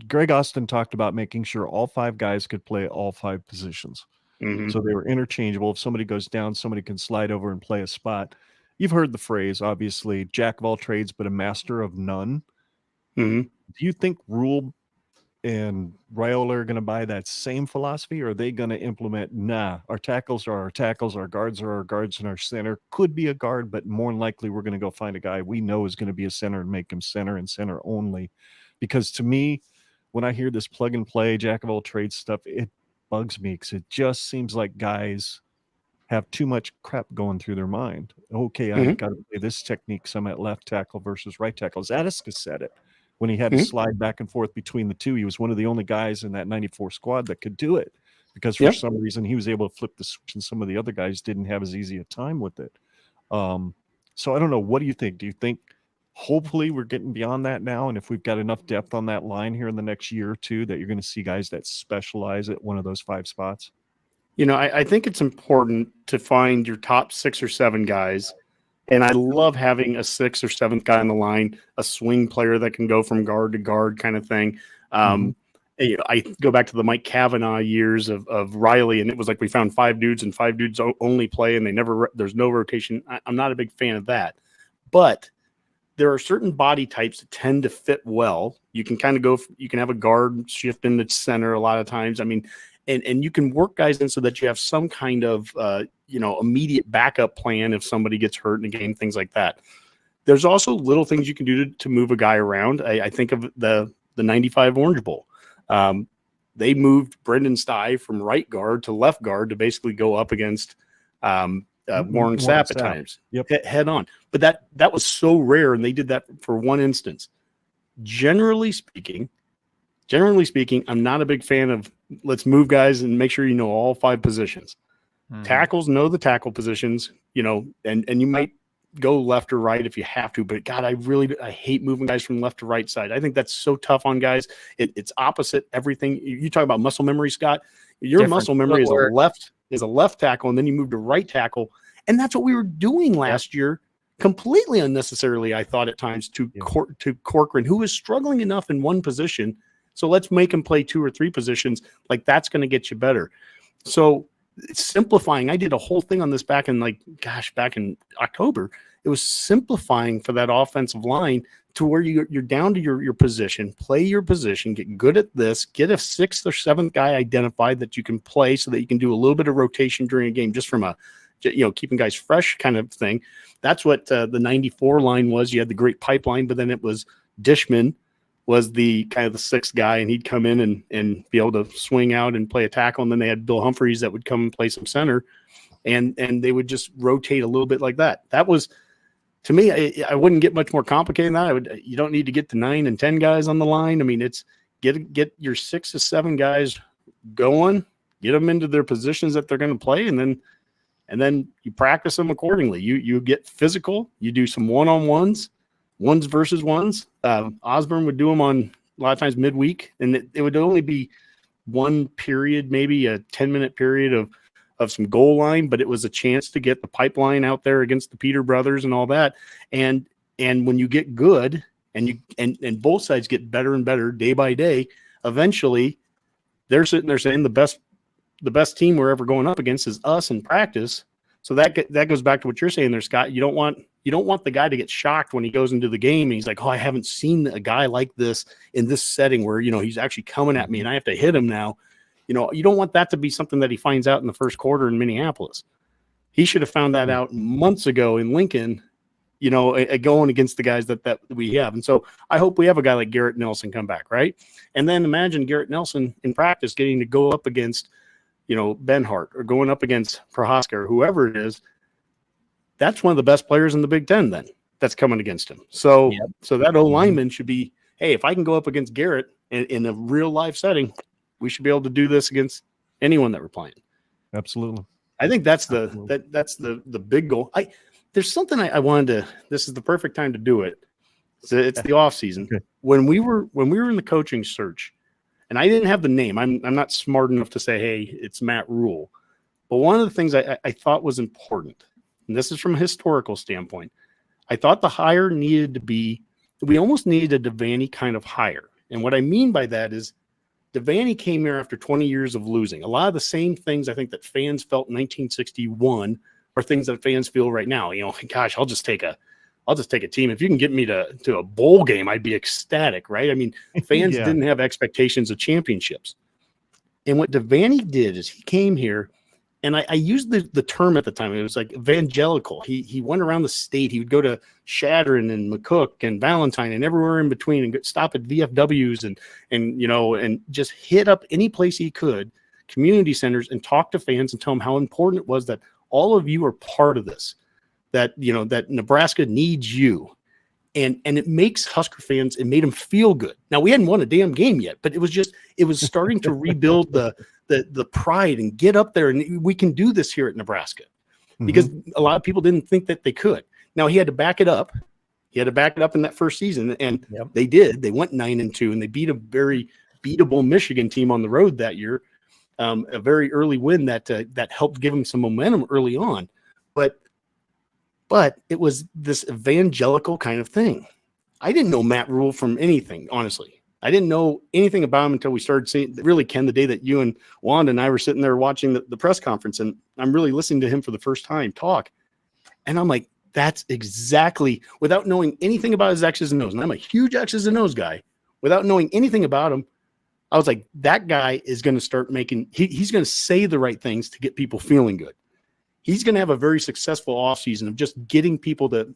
Greg Austin talked about making sure all 5 guys could play all 5 positions. So they were interchangeable. If somebody goes down, somebody can slide over and play a spot. You've heard the phrase, obviously, jack of all trades, but a master of none. Do you think Rule and Raiola are going to buy that same philosophy, or are they going to implement, our tackles are our tackles, our guards are our guards, and our center could be a guard, but more than likely we're going to go find a guy we know is going to be a center and make him center and center only? Because to me, when I hear this plug and play, jack of all trades stuff, it bugs me because it just seems like guys have too much crap going through their mind. Okay, I've got to play this technique, so I'm at left tackle versus right tackle. Zadisca said it. When he had to slide back and forth between the two, he was one of the only guys in that 94 squad that could do it because for some reason he was able to flip the switch and some of the other guys didn't have as easy a time with it. So I don't know. What do you think? Do you think hopefully we're getting beyond that now? And if we've got enough depth on that line here in the next year or two that you're going to see guys that specialize at one of those 5 spots? I think it's important to find your top 6 or 7 guys. And I love having a 6th or 7th guy on the line, a swing player that can go from guard to guard kind of thing. I go back to the Mike Cavanaugh years of Riley, and it was like we found 5 dudes and 5 dudes only play, and there's no rotation. I'm not a big fan of that. But there are certain body types that tend to fit well. You can kind of you can have a guard shift in the center a lot of times. I mean, and you can work guys in so that you have some kind of immediate backup plan if somebody gets hurt in a game, things like that. There's also little things you can do to move a guy around. I think of the the 95 Orange Bowl. They moved Brendan Stye from right guard to left guard to basically go up against Warren Sapp at times, head on. But that was so rare, and they did that for one instance. Generally speaking, I'm not a big fan of let's move guys and make sure you know all 5 positions. Tackles know the tackle positions, and you might go left or right if you have to, but God, I hate moving guys from left to right side. I think that's so tough on guys. It's opposite everything. You talk about muscle memory, Scott. Your different muscle memory is a left tackle, and then you move to right tackle, and that's what we were doing last year, completely unnecessarily. I thought at times to Corcoran, who was struggling enough in one position. So let's make him play 2 or 3 positions. Like that's going to get you better. So it's simplifying. I did a whole thing on this back in October. It was simplifying for that offensive line to where you're down to your position, play your position, get good at this, get a 6th or 7th guy identified that you can play so that you can do a little bit of rotation during a game just from a, keeping guys fresh kind of thing. That's what the 94 line was. You had the great pipeline, but then it was Dishman was the kind of the 6th guy, and he'd come in and be able to swing out and play a tackle. And then they had Bill Humphreys that would come and play some center, and they would just rotate a little bit like that. That was, to me, I wouldn't get much more complicated than that. You don't need to get to 9 and 10 guys on the line. I mean, it's get your 6 to 7 guys going, get them into their positions that they're going to play, and then you practice them accordingly. You get physical, you do some one-on-ones, ones versus ones. Osborne would do them on a lot of times midweek, and it would only be one period, maybe a 10-minute period of some goal line, but it was a chance to get the pipeline out there against the Peter brothers and all that. And when you get good and both sides get better and better day by day, eventually they're sitting there saying the best team we're ever going up against is us in practice. So that goes back to what you're saying there, Scott. You don't want the guy to get shocked when he goes into the game and he's like, oh, I haven't seen a guy like this in this setting where, he's actually coming at me and I have to hit him now. You don't want that to be something that he finds out in the first quarter in Minneapolis. He should have found that out months ago in Lincoln, going against the guys that we have. And so I hope we have a guy like Garrett Nelson come back, right? And then imagine Garrett Nelson in practice getting to go up against, Ben Hart or going up against Husker or whoever it is. That's one of the best players in the Big Ten then that's coming against him. So that O-lineman should be, hey, if I can go up against Garrett in a real life setting, we should be able to do this against anyone that we're playing. Absolutely. I think that's the big goal. There's something I wanted to, this is the perfect time to do it. It's the off season. Okay. When we were in the coaching search, and I didn't have the name, I'm not smart enough to say, hey, it's Matt Rule. But one of the things I thought was important, and this is from a historical standpoint, I thought the hire needed to be, we almost needed a Devaney kind of hire. And what I mean by that is Devaney came here after 20 years of losing. A lot of the same things I think that fans felt in 1961 are things that fans feel right now. Gosh, I'll just take a team. If you can get me to a bowl game, I'd be ecstatic, right? I mean, fans didn't have expectations of championships. And what Devaney did is he came here, and I used the term at the time. It was like evangelical. He went around the state. He would go to Shadron and McCook and Valentine and everywhere in between and stop at VFWs and just hit up any place he could, community centers, and talk to fans and tell them how important it was that all of you are part of this. That Nebraska needs you, and it makes Husker fans. It made them feel good. Now we hadn't won a damn game yet, but it was starting to rebuild the pride and get up there, and we can do this here at Nebraska, because a lot of people didn't think that they could. Now he had to back it up. He had to back it up in that first season, and they did. They went 9-2, and they beat a very beatable Michigan team on the road that year. A very early win that helped give them some momentum early on, But it was this evangelical kind of thing. I didn't know Matt Rule from anything, honestly. I didn't know anything about him until we started seeing, really, Ken, the day that you and Wanda and I were sitting there watching the press conference, and I'm really listening to him for the first time talk. And I'm like, that's exactly, without knowing anything about his X's and O's, and I'm a huge X's and O's guy, without knowing anything about him, I was like, that guy is going to start making, he's going to say the right things to get people feeling good. He's going to have a very successful offseason of just getting people to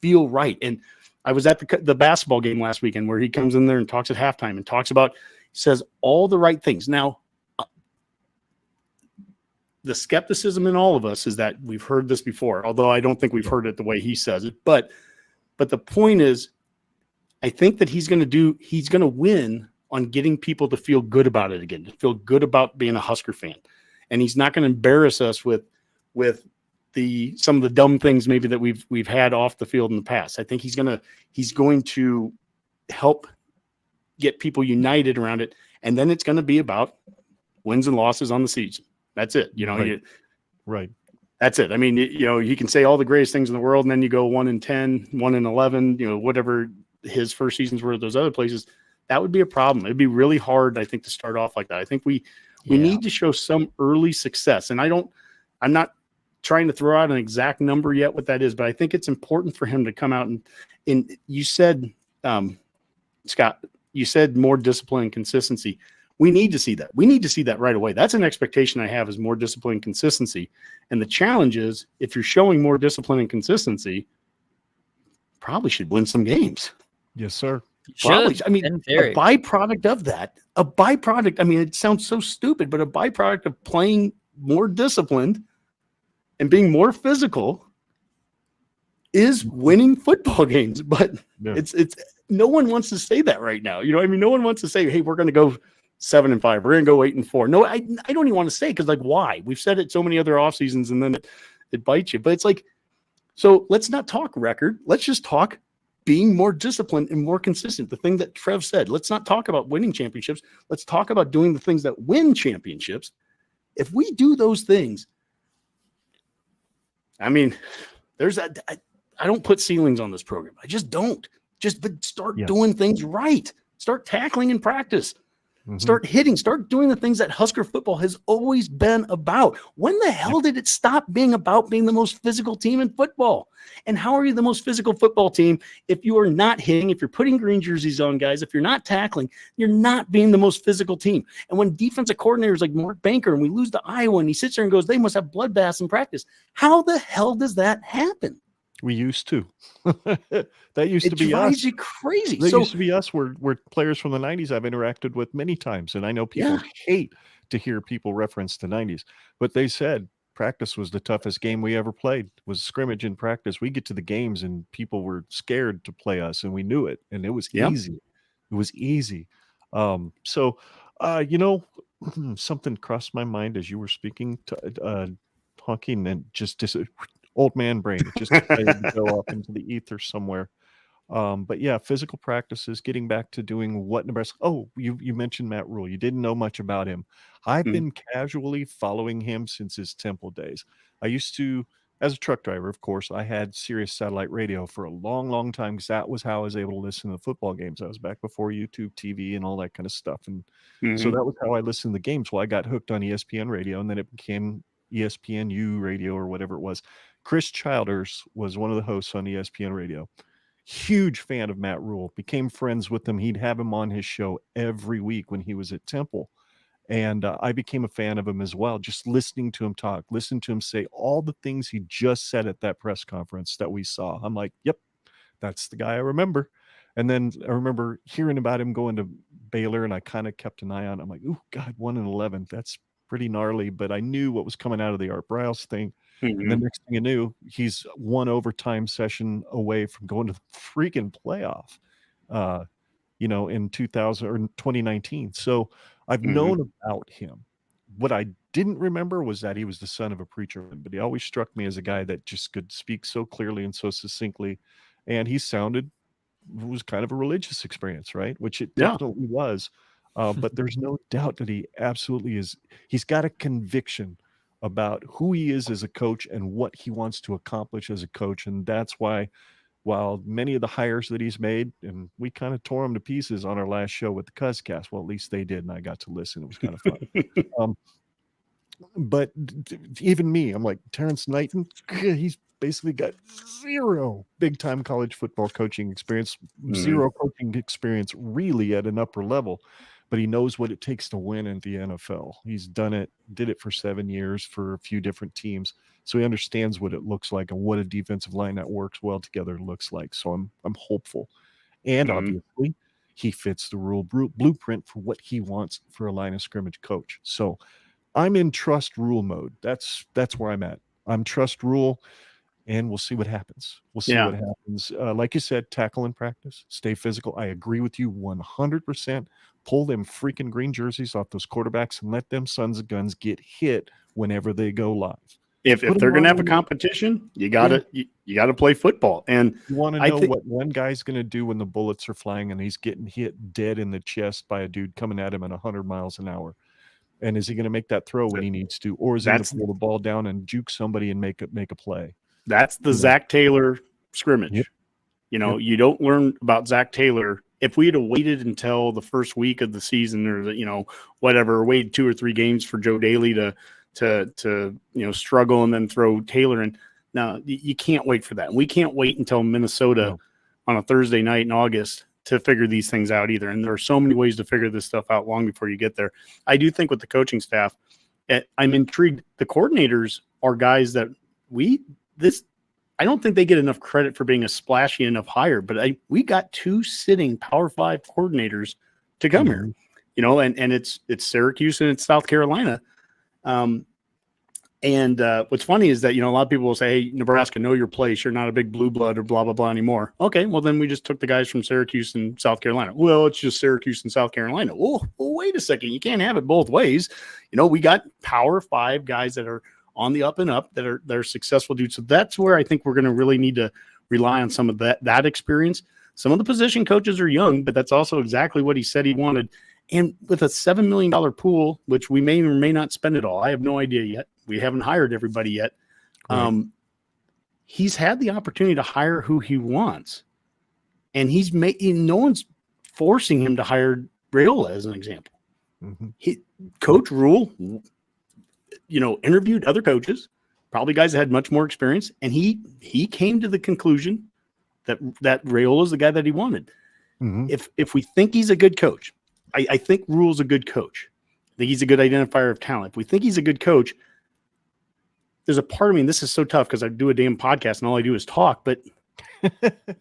feel right. And I was at the basketball game last weekend where he comes in there and talks at halftime and says all the right things. Now, the skepticism in all of us is that we've heard this before, although I don't think we've heard it the way he says it. But the point is, I think that he's going to win on getting people to feel good about it again, to feel good about being a Husker fan. And he's not going to embarrass us with some of the dumb things maybe that we've had off the field in the past. I think he's going to help get people united around it. And then it's going to be about wins and losses on the season. That's it. Right. That's it. I mean, you can say all the greatest things in the world, and then you go 1-10, 1-11, whatever his first seasons were at those other places. That would be a problem. It'd be really hard, I think, to start off like that. I think we need to show some early success. And I'm not trying to throw out an exact number yet what that is, but I think it's important for him to come out and you said, Scott, you said more discipline and consistency. We need to see that. We need to see that right away. That's an expectation I have, is more discipline and consistency. And the challenge is, if you're showing more discipline and consistency, probably should win some games. Yes, sir. Probably. I mean, a byproduct of that, I mean, it sounds so stupid, but a byproduct of playing more disciplined and being more physical is winning football games. But it's no one wants to say that right now. I mean, no one wants to say, hey, we're going to go 7-5. We're going to go 8-4. No, I don't even want to say, because why? We've said it so many other off seasons, and then it bites you. But it's like, so let's not talk record. Let's just talk being more disciplined and more consistent. The thing that Trev said, let's not talk about winning championships. Let's talk about doing the things that win championships. If we do those things, I mean, I don't put ceilings on this program. I just don't. But start doing things right. Start tackling in practice. Start hitting, start doing the things that Husker football has always been about. When the hell did it stop being about being the most physical team in football? And how are you the most physical football team if you are not hitting, if you're putting green jerseys on, guys, if you're not tackling, you're not being the most physical team. And when defensive coordinators like Mark Banker, and we lose to Iowa, and he sits there and goes, they must have bloodbaths in practice. How the hell does that happen? We used to. That used to be us. It drives you crazy. That used to be us. We're players from the 90s I've interacted with many times. And I know people hate to hear people reference the 90s. But they said practice was the toughest game we ever played, was scrimmage in practice. We get to the games and people were scared to play us, and we knew it. And it was easy. It was easy. Something crossed my mind as you were speaking to Honke, and just old man brain. It just decided to go off into the ether somewhere. But yeah, physical practices, getting back to doing what Nebraska. Oh, you mentioned Matt Rule. You didn't know much about him. I've been casually following him since his Temple days. I used to, as a truck driver, of course, I had Sirius satellite radio for a long, long time, because that was how I was able to listen to the football games. I was back before YouTube TV and all that kind of stuff. And so that was how I listened to the games. Well, I got hooked on ESPN radio, and then it became ESPNU radio or whatever it was. Chris Childers was one of the hosts on ESPN radio. Huge fan of Matt Rule. Became friends with him. He'd have him on his show every week when he was at Temple. And I became a fan of him as well, just listening to him talk, listening to him say all the things he just said at that press conference that we saw. I'm like, yep, that's the guy I remember. And then I remember hearing about him going to Baylor, and I kind of kept an eye on it. I'm like, oh, God, 1-11. That's pretty gnarly. But I knew what was coming out of the Art Briles thing. And the next thing you knew, he's one overtime session away from going to the freaking playoff, in 2000 or 2019. So I've known about him. What I didn't remember was that he was the son of a preacher, but he always struck me as a guy that just could speak so clearly and so succinctly. And he was kind of a religious experience, right? Which it definitely was. But there's no doubt that he absolutely is. He's got a conviction about who he is as a coach and what he wants to accomplish as a coach. And that's why, while many of the hires that he's made, and we kind of tore him to pieces on our last show with the Cuzcast, well, at least they did, and I got to listen. It was kind of fun. But even me, I'm like, Terrence Knighton, he's basically got zero big-time college football coaching experience, zero coaching experience really at an upper level. but he knows what it takes to win in the NFL. He's did it for 7 years for a few different teams. So he understands what it looks like and what a defensive line that works well together looks like. So I'm hopeful. And obviously, he fits the rule blueprint for what he wants for a line of scrimmage coach. So I'm in trust rule mode. That's where I'm at. I'm trust rule, and we'll see what happens. We'll see what happens. Like you said, tackle in practice, stay physical. I agree with you 100%. Pull them freaking green jerseys off those quarterbacks and let them sons of guns get hit whenever they go live. If they're going to have a competition, you got to play football. And you want to know what one guy's going to do when the bullets are flying and he's getting hit dead in the chest by a dude coming at him at 100 miles an hour. And is he going to make that throw when he needs to, or is he going to pull the ball down and juke somebody and make a play? That's the Zach Taylor scrimmage. Yep. You don't learn about Zach Taylor. If we had waited until the first week of the season, or whatever, waited 2 or 3 games for Joe Daly to struggle and then throw Taylor in. Now you can't wait for that. We can't wait until Minnesota on a Thursday night in August to figure these things out either. And there are so many ways to figure this stuff out long before you get there. I do think with the coaching staff, I'm intrigued. The coordinators are guys that I don't think they get enough credit for being a splashy enough hire, but we got 2 sitting Power 5 coordinators to come here, and it's Syracuse and it's South Carolina. What's funny is that, a lot of people will say, hey, Nebraska, know your place. You're not a big blue blood or blah, blah, blah anymore. Okay. Well, then we just took the guys from Syracuse and South Carolina. Well, it's just Syracuse and South Carolina. Well, wait a second. You can't have it both ways. We got Power 5 guys that are on the up and up that are successful dudes. So that's where I think we're going to really need to rely on some of that experience. Some of the position coaches are young, but that's also exactly what he said he wanted. And with a $7 million pool, which we may or may not spend it all, I have no idea yet. We haven't hired everybody yet. Right. He's had the opportunity to hire who he wants. And no one's forcing him to hire Raiola as an example. Mm-hmm. Coach Rule, interviewed other coaches, probably guys that had much more experience. And he came to the conclusion that Raiola is the guy that he wanted. Mm-hmm. If we think he's a good coach, I think Rule's a good coach. I think he's a good identifier of talent. If we think he's a good coach, there's a part of me, and this is so tough because I do a damn podcast and all I do is talk, but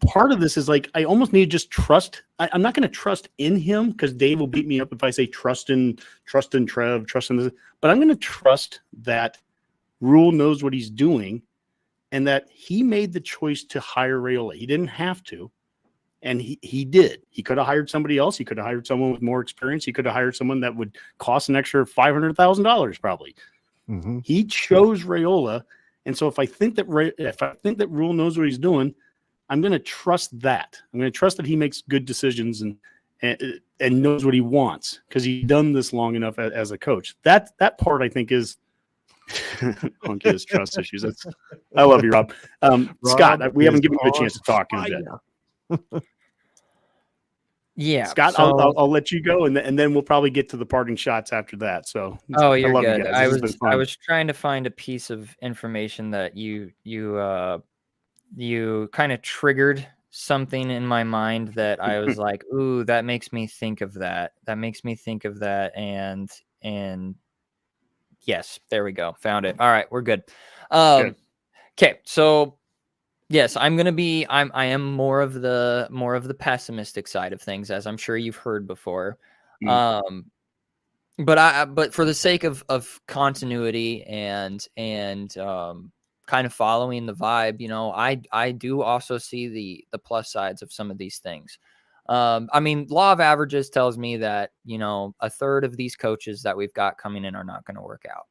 part of this is like, I almost need to just trust. I'm not going to trust in him because Dave will beat me up if I say trust in Trev, trust in this, but I'm going to trust that Rule knows what he's doing and that he made the choice to hire Raiola. He didn't have to. And he did. He could have hired somebody else. He could have hired someone with more experience. He could have hired someone that would cost an extra $500,000 probably. Mm-hmm. He chose Raiola, and so if I think that Rule knows what he's doing, I'm going to trust that. I'm going to trust that he makes good decisions and knows what he wants because he's done this long enough as a coach. That part I think is Honke has trust issues. I love you, Rob. Scott, we haven't given you a chance to talk in a bit. Yeah, Scott, so, I'll let you go, and then we'll probably get to the parting shots after that. So, you're good. I was trying to find a piece of information that you kind of triggered something in my mind that I was like, ooh, that makes me think of that. And yes, there we go, found it. All right, we're good. Okay, so. Yes, I am more of the pessimistic side of things, as I'm sure you've heard before. But for the sake of continuity and kind of following the vibe, I do also see the plus sides of some of these things. Law of averages tells me that, a third of these coaches that we've got coming in are not going to work out.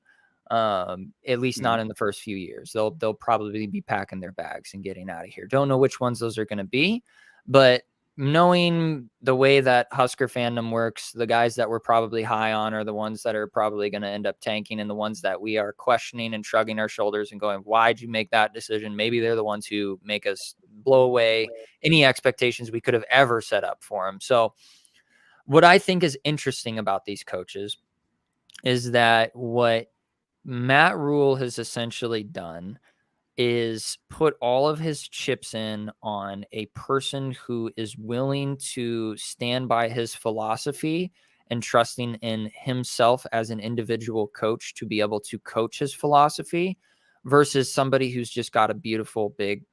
At least not in the first few years. They'll probably be packing their bags and getting out of here. Don't know which ones those are going to be, but knowing the way that Husker fandom works, the guys that we're probably high on are the ones that are probably going to end up tanking, and the ones that we are questioning and shrugging our shoulders and going, why'd you make that decision? Maybe they're the ones who make us blow away any expectations we could have ever set up for them. So what I think is interesting about these coaches is that what Matt Rule has essentially done is put all of his chips in on a person who is willing to stand by his philosophy and trusting in himself as an individual coach to be able to coach his philosophy versus somebody who's just got a beautiful big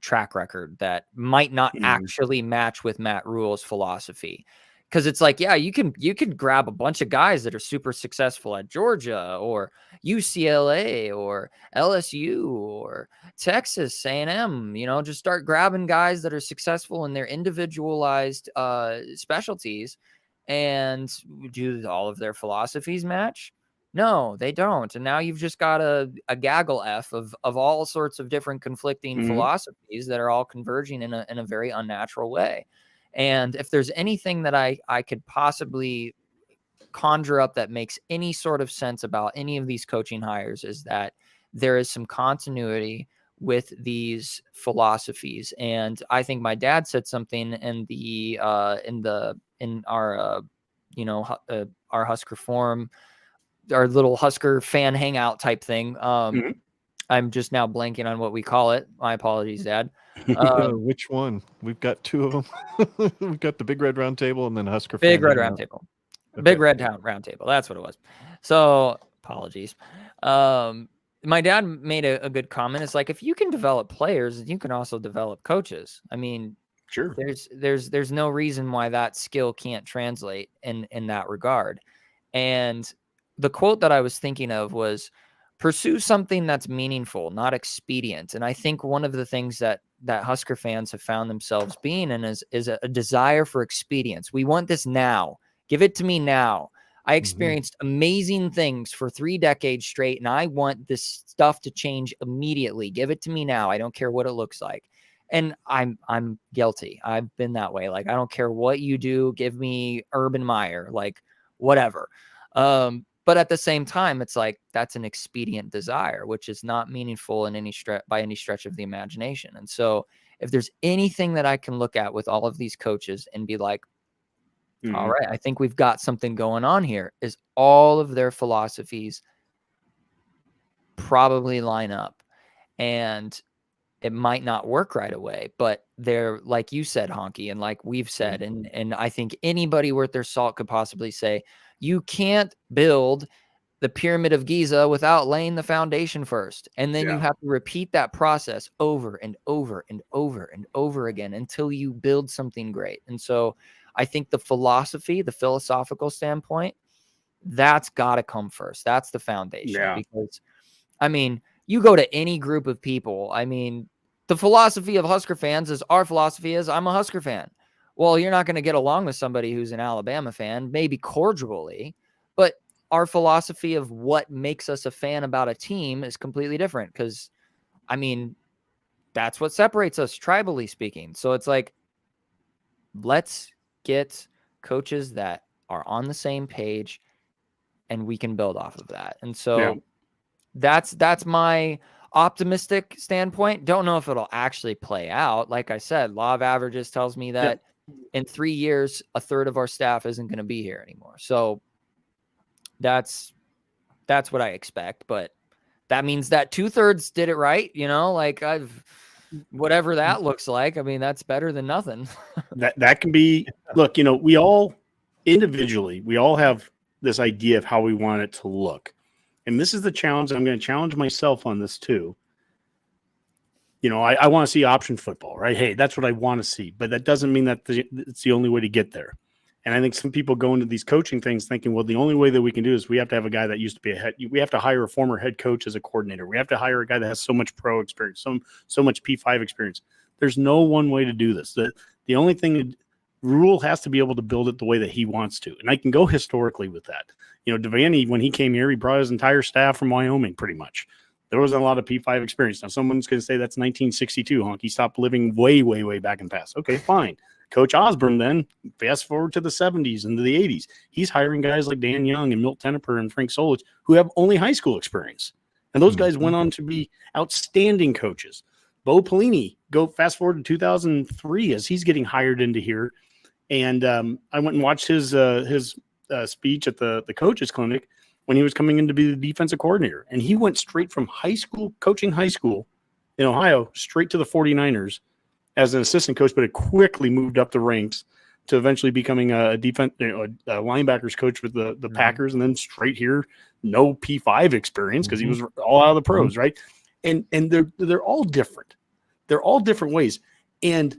track record that might not actually match with Matt Rule's philosophy. Because it's like, yeah, you can grab a bunch of guys that are super successful at Georgia or UCLA or LSU or Texas A&M, just start grabbing guys that are successful in their individualized specialties. And do all of their philosophies match? No, they don't. And now you've just got a gaggle F of all sorts of different conflicting philosophies that are all converging in a very unnatural way. And if there's anything that I could possibly conjure up that makes any sort of sense about any of these coaching hires, is that there is some continuity with these philosophies. And I think my dad said something in our our Husker forum, our little Husker fan hangout type thing. I'm just now blanking on what we call it. My apologies, Dad. Which one? We've got two of them. We've got the Big Red Round Table and then Husker Big Fan Red Hangout. Round Table. Okay. Big Red Round Table. That's what it was. So apologies. My dad made a good comment. It's like, if you can develop players, you can also develop coaches. I mean, sure. There's no reason why that skill can't translate in that regard. And the quote that I was thinking of was, pursue something that's meaningful, not expedient. And I think one of the things that Husker fans have found themselves being in is a desire for expedience. We want this now. Give it to me now. I experienced amazing things for 3 decades straight, and I want this stuff to change immediately. Give it to me now. I don't care what it looks like. And I'm guilty. I've been that way. Like, I don't care what you do. Give me Urban Meyer, like whatever. But at the same time, it's like, that's an expedient desire, which is not meaningful in by any stretch of the imagination. And so if there's anything that I can look at with all of these coaches and be like, all right, I think we've got something going on here, is all of their philosophies probably line up. And it might not work right away, but they're, like you said, Honke, and like we've said, and I think anybody worth their salt could possibly say, you can't build the Pyramid of Giza without laying the foundation first. And then you have to repeat that process over and over and over and over again until you build something great. And so I think the philosophy, the philosophical standpoint, that's got to come first. That's the foundation. Yeah. Because, I mean, you go to any group of people, I mean, the philosophy of Husker fans is, our philosophy is, I'm a Husker fan. Well, you're not going to get along with somebody who's an Alabama fan, maybe cordially, but our philosophy of what makes us a fan about a team is completely different, because, I mean, that's what separates us, tribally speaking. So it's like, let's get coaches that are on the same page, and we can build off of that. And so that's my optimistic standpoint. Don't know if it'll actually play out. Like I said, law of averages tells me that in 3 years, a third of our staff isn't going to be here anymore. So that's what I expect. But that means that 2/3 did it right. Like whatever that looks like. I mean, that's better than nothing. that can be, look, we all individually, we all have this idea of how we want it to look. And this is the challenge. I'm going to challenge myself on this too. I want to see option football, right? Hey, that's what I want to see. But that doesn't mean that it's the only way to get there. And I think some people go into these coaching things thinking, well, the only way that we can do is we have to have a guy that used to be a head. We have to hire a former head coach as a coordinator. We have to hire a guy that has so much pro experience, so much P5 experience. There's no one way to do this. The only thing, Rule has to be able to build it the way that he wants to. And I can go historically with that. Devaney, when he came here, he brought his entire staff from Wyoming pretty much. There wasn't a lot of P5 experience. Now, someone's going to say that's 1962, Honke. He stopped living way, way, way back in the past. Okay, fine. Coach Osborne then, fast forward to the 70s and to the 80s. He's hiring guys like Dan Young and Milt Teneper and Frank Solich who have only high school experience. And those guys went on to be outstanding coaches. Bo Pelini, go fast forward to 2003 as he's getting hired into here. And I went and watched his speech at the coaches clinic when he was coming in to be the defensive coordinator. And he went straight from coaching high school in Ohio, straight to the 49ers as an assistant coach, but it quickly moved up the ranks to eventually becoming a defense, a linebackers coach with the Packers, and then straight here, no P5 experience because he was all out of the pros, right? And they're all different. They're all different ways. And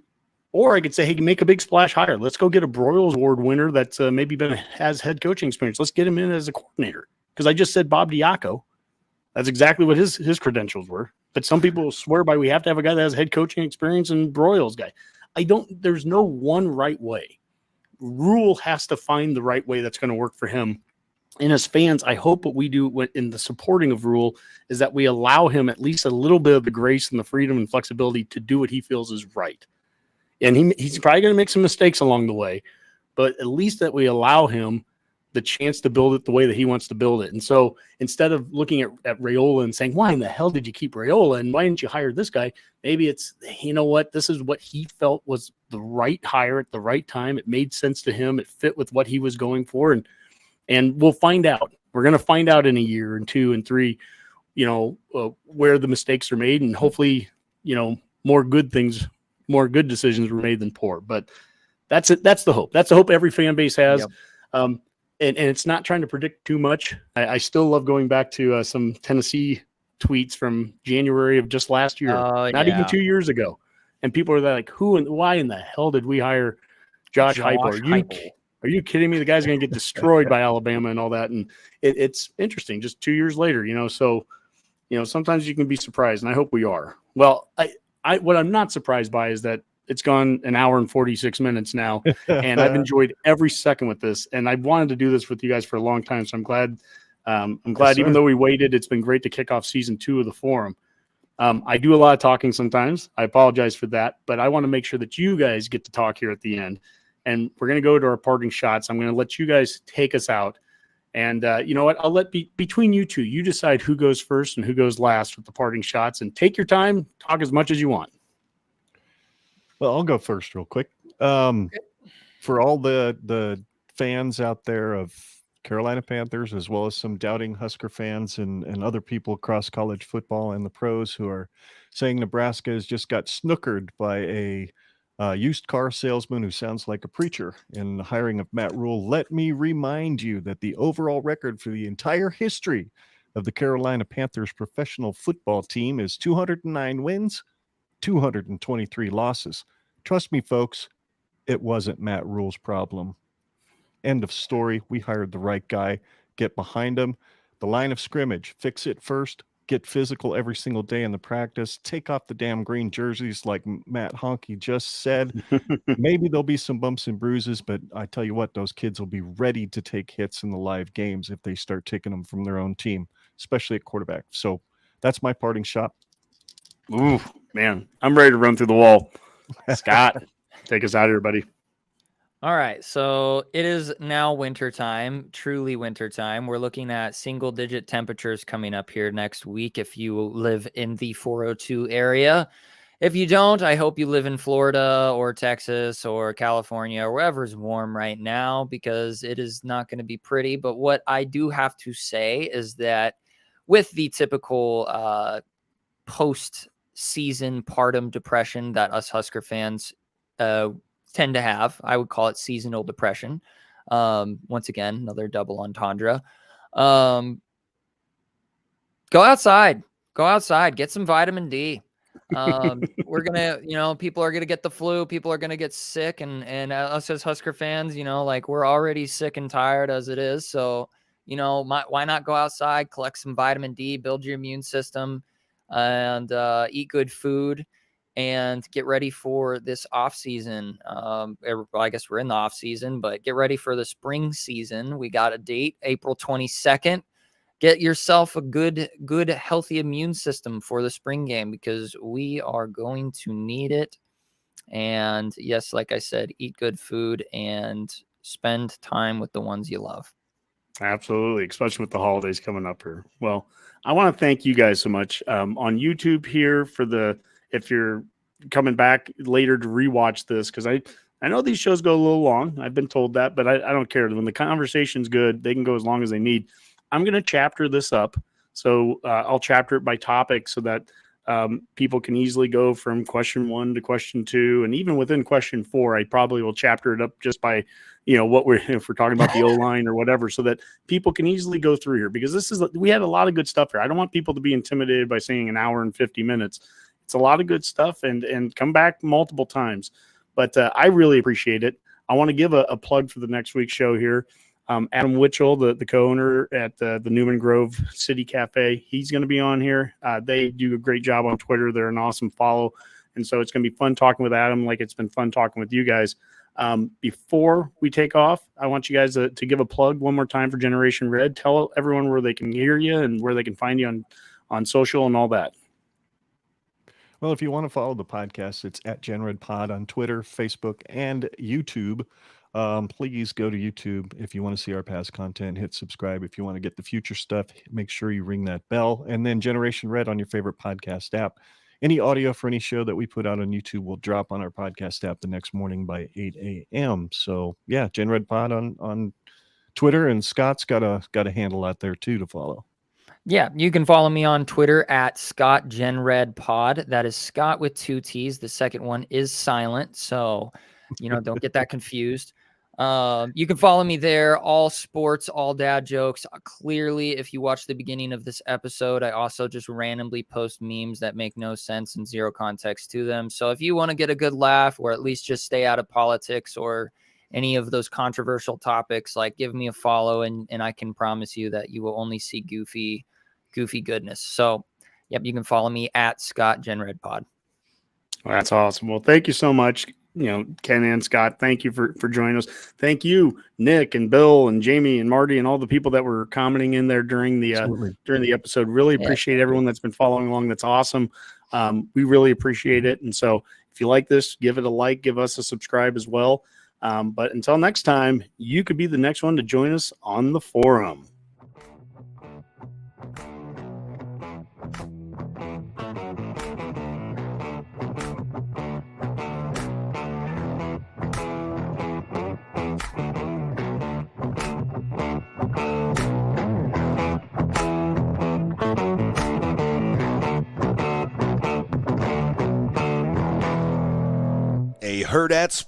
or I could say, hey, make a big splash hire. Let's go get a Broyles Award winner that's maybe has head coaching experience. Let's get him in as a coordinator. Because I just said Bob Diaco. That's exactly what his credentials were. But some people swear by we have to have a guy that has head coaching experience and Broyles guy. There's no one right way. Rule has to find the right way that's going to work for him. And as fans, I hope what we do in the supporting of Rule is that we allow him at least a little bit of the grace and the freedom and flexibility to do what he feels is right. And he's probably going to make some mistakes along the way, but at least that we allow him the chance to build it the way that he wants to build it. And so instead of looking at Raiola and saying, why in the hell did you keep Raiola and why didn't you hire this guy? Maybe it's, you know what, this is what he felt was the right hire at the right time. It made sense to him. It fit with what he was going for. And we'll find out. We're going to find out in a year and 2 and 3, where the mistakes are made, and hopefully, more good decisions were made than poor. But that's it. That's the hope. That's the hope every fan base has. Yep. And it's not trying to predict too much. I still love going back to some Tennessee tweets from January of just last year, not even 2 years ago. And people are like, who and why in the hell did we hire Josh Heupel? Are you kidding me? The guy's going to get destroyed by Alabama and all that. And it's interesting just 2 years later, so, sometimes you can be surprised, and I hope we are. Well, what I'm not surprised by is that it's gone an hour and 46 minutes now, and I've enjoyed every second with this. And I've wanted to do this with you guys for a long time, so I'm glad. Yes, even though we waited, it's been great to kick off season 2 of the forum. I do a lot of talking sometimes. I apologize for that, but I want to make sure that you guys get to talk here at the end. And we're going to go to our parting shots. I'm going to let you guys take us out. And you know what? I'll let between you two, you decide who goes first and who goes last with the parting shots. And take your time, talk as much as you want. Well, I'll go first real quick. For all the fans out there of Carolina Panthers, as well as some doubting Husker fans and other people across college football and the pros who are saying Nebraska has just got snookered by a used car salesman who sounds like a preacher in the hiring of Matt Rule, let me remind you that the overall record for the entire history of the Carolina Panthers professional football team is 209 wins, 223 losses. Trust me, folks, it wasn't Matt Rule's problem. End of story. We hired the right guy. Get behind him. The line of scrimmage, fix it first. Get physical every single day in the practice. Take off the damn green jerseys like Matt Honke just said. Maybe there'll be some bumps and bruises, but I tell you what, those kids will be ready to take hits in the live games if they start taking them from their own team, especially at quarterback. So that's my parting shot. Ooh, man, I'm ready to run through the wall. Scott, take us out here, buddy. All right, so it is now wintertime, truly wintertime. We're looking at single-digit temperatures coming up here next week if you live in the 402 area. If you don't, I hope you live in Florida or Texas or California or wherever's warm right now, because it is not going to be pretty. But what I do have to say is that with the typical post-season partum depression that us Husker fans tend to have, I would call it seasonal depression. Once again, another double entendre. Go outside, get some vitamin D. We're gonna, people are gonna get the flu, people are gonna get sick, and us as Husker fans, we're already sick and tired as it is. So, why not go outside, collect some vitamin D, build your immune system, and eat good food, and get ready for this off season. I guess we're in the off season, but get ready for the spring season. We got a date, April 22nd. Get yourself a good, healthy immune system for the spring game, because we are going to need it. And yes, like I said, eat good food and spend time with the ones you love. Absolutely, especially with the holidays coming up here. Well, I want to thank you guys so much on YouTube here if you're coming back later to rewatch this, because I know these shows go a little long. I've been told that, but I don't care. When the conversation's good, they can go as long as they need. I'm going to chapter this up. So I'll chapter it by topic so that people can easily go from question 1 to question 2, and even within question 4, I probably will chapter it up just by, if we're talking about the O-line or whatever, so that people can easily go through here, because we had a lot of good stuff here. I don't want people to be intimidated by saying an hour and 50 minutes. It's a lot of good stuff, and come back multiple times. But I really appreciate it. I want to give a plug for the next week's show here. Adam Witchell, the co-owner at the Newman Grove City Cafe, he's going to be on here. They do a great job on Twitter. They're an awesome follow. And so it's going to be fun talking with Adam, like it's been fun talking with you guys. Before we take off, I want you guys to give a plug one more time for Generation Red. Tell everyone where they can hear you and where they can find you on social and all that. Well, if you want to follow the podcast, it's at GenRedPod on Twitter, Facebook, and YouTube. Please go to YouTube if you want to see our past content. Hit subscribe. If you want to get the future stuff, make sure you ring that bell. And then Generation Red on your favorite podcast app. Any audio for any show that we put out on YouTube will drop on our podcast app the next morning by 8 a.m. So yeah, Gen Red Pod on Twitter, and Scott's got a handle out there too to follow. Yeah, you can follow me on Twitter at Scott Gen Pod. That is Scott with 2 T's. The second one is silent, so don't get that confused. You can follow me there. All sports, all dad jokes. Clearly, if you watch the beginning of this episode, I also just randomly post memes that make no sense and zero context to them. So if you want to get a good laugh, or at least just stay out of politics or any of those controversial topics, like, give me a follow, and I can promise you that you will only see goofy goodness. So yep, you can follow me at Scott Gen Pod. Well, that's awesome. Well, thank you so much. Ken and Scott, thank you for joining us. Thank you, Nick and Bill and Jamie and Marty and all the people that were commenting in there during the episode. Really appreciate everyone that's been following along. That's awesome. We really appreciate it. And so if you like this, give it a like, give us a subscribe as well. But until next time, you could be the next one to join us on the forum. Herd at Sports.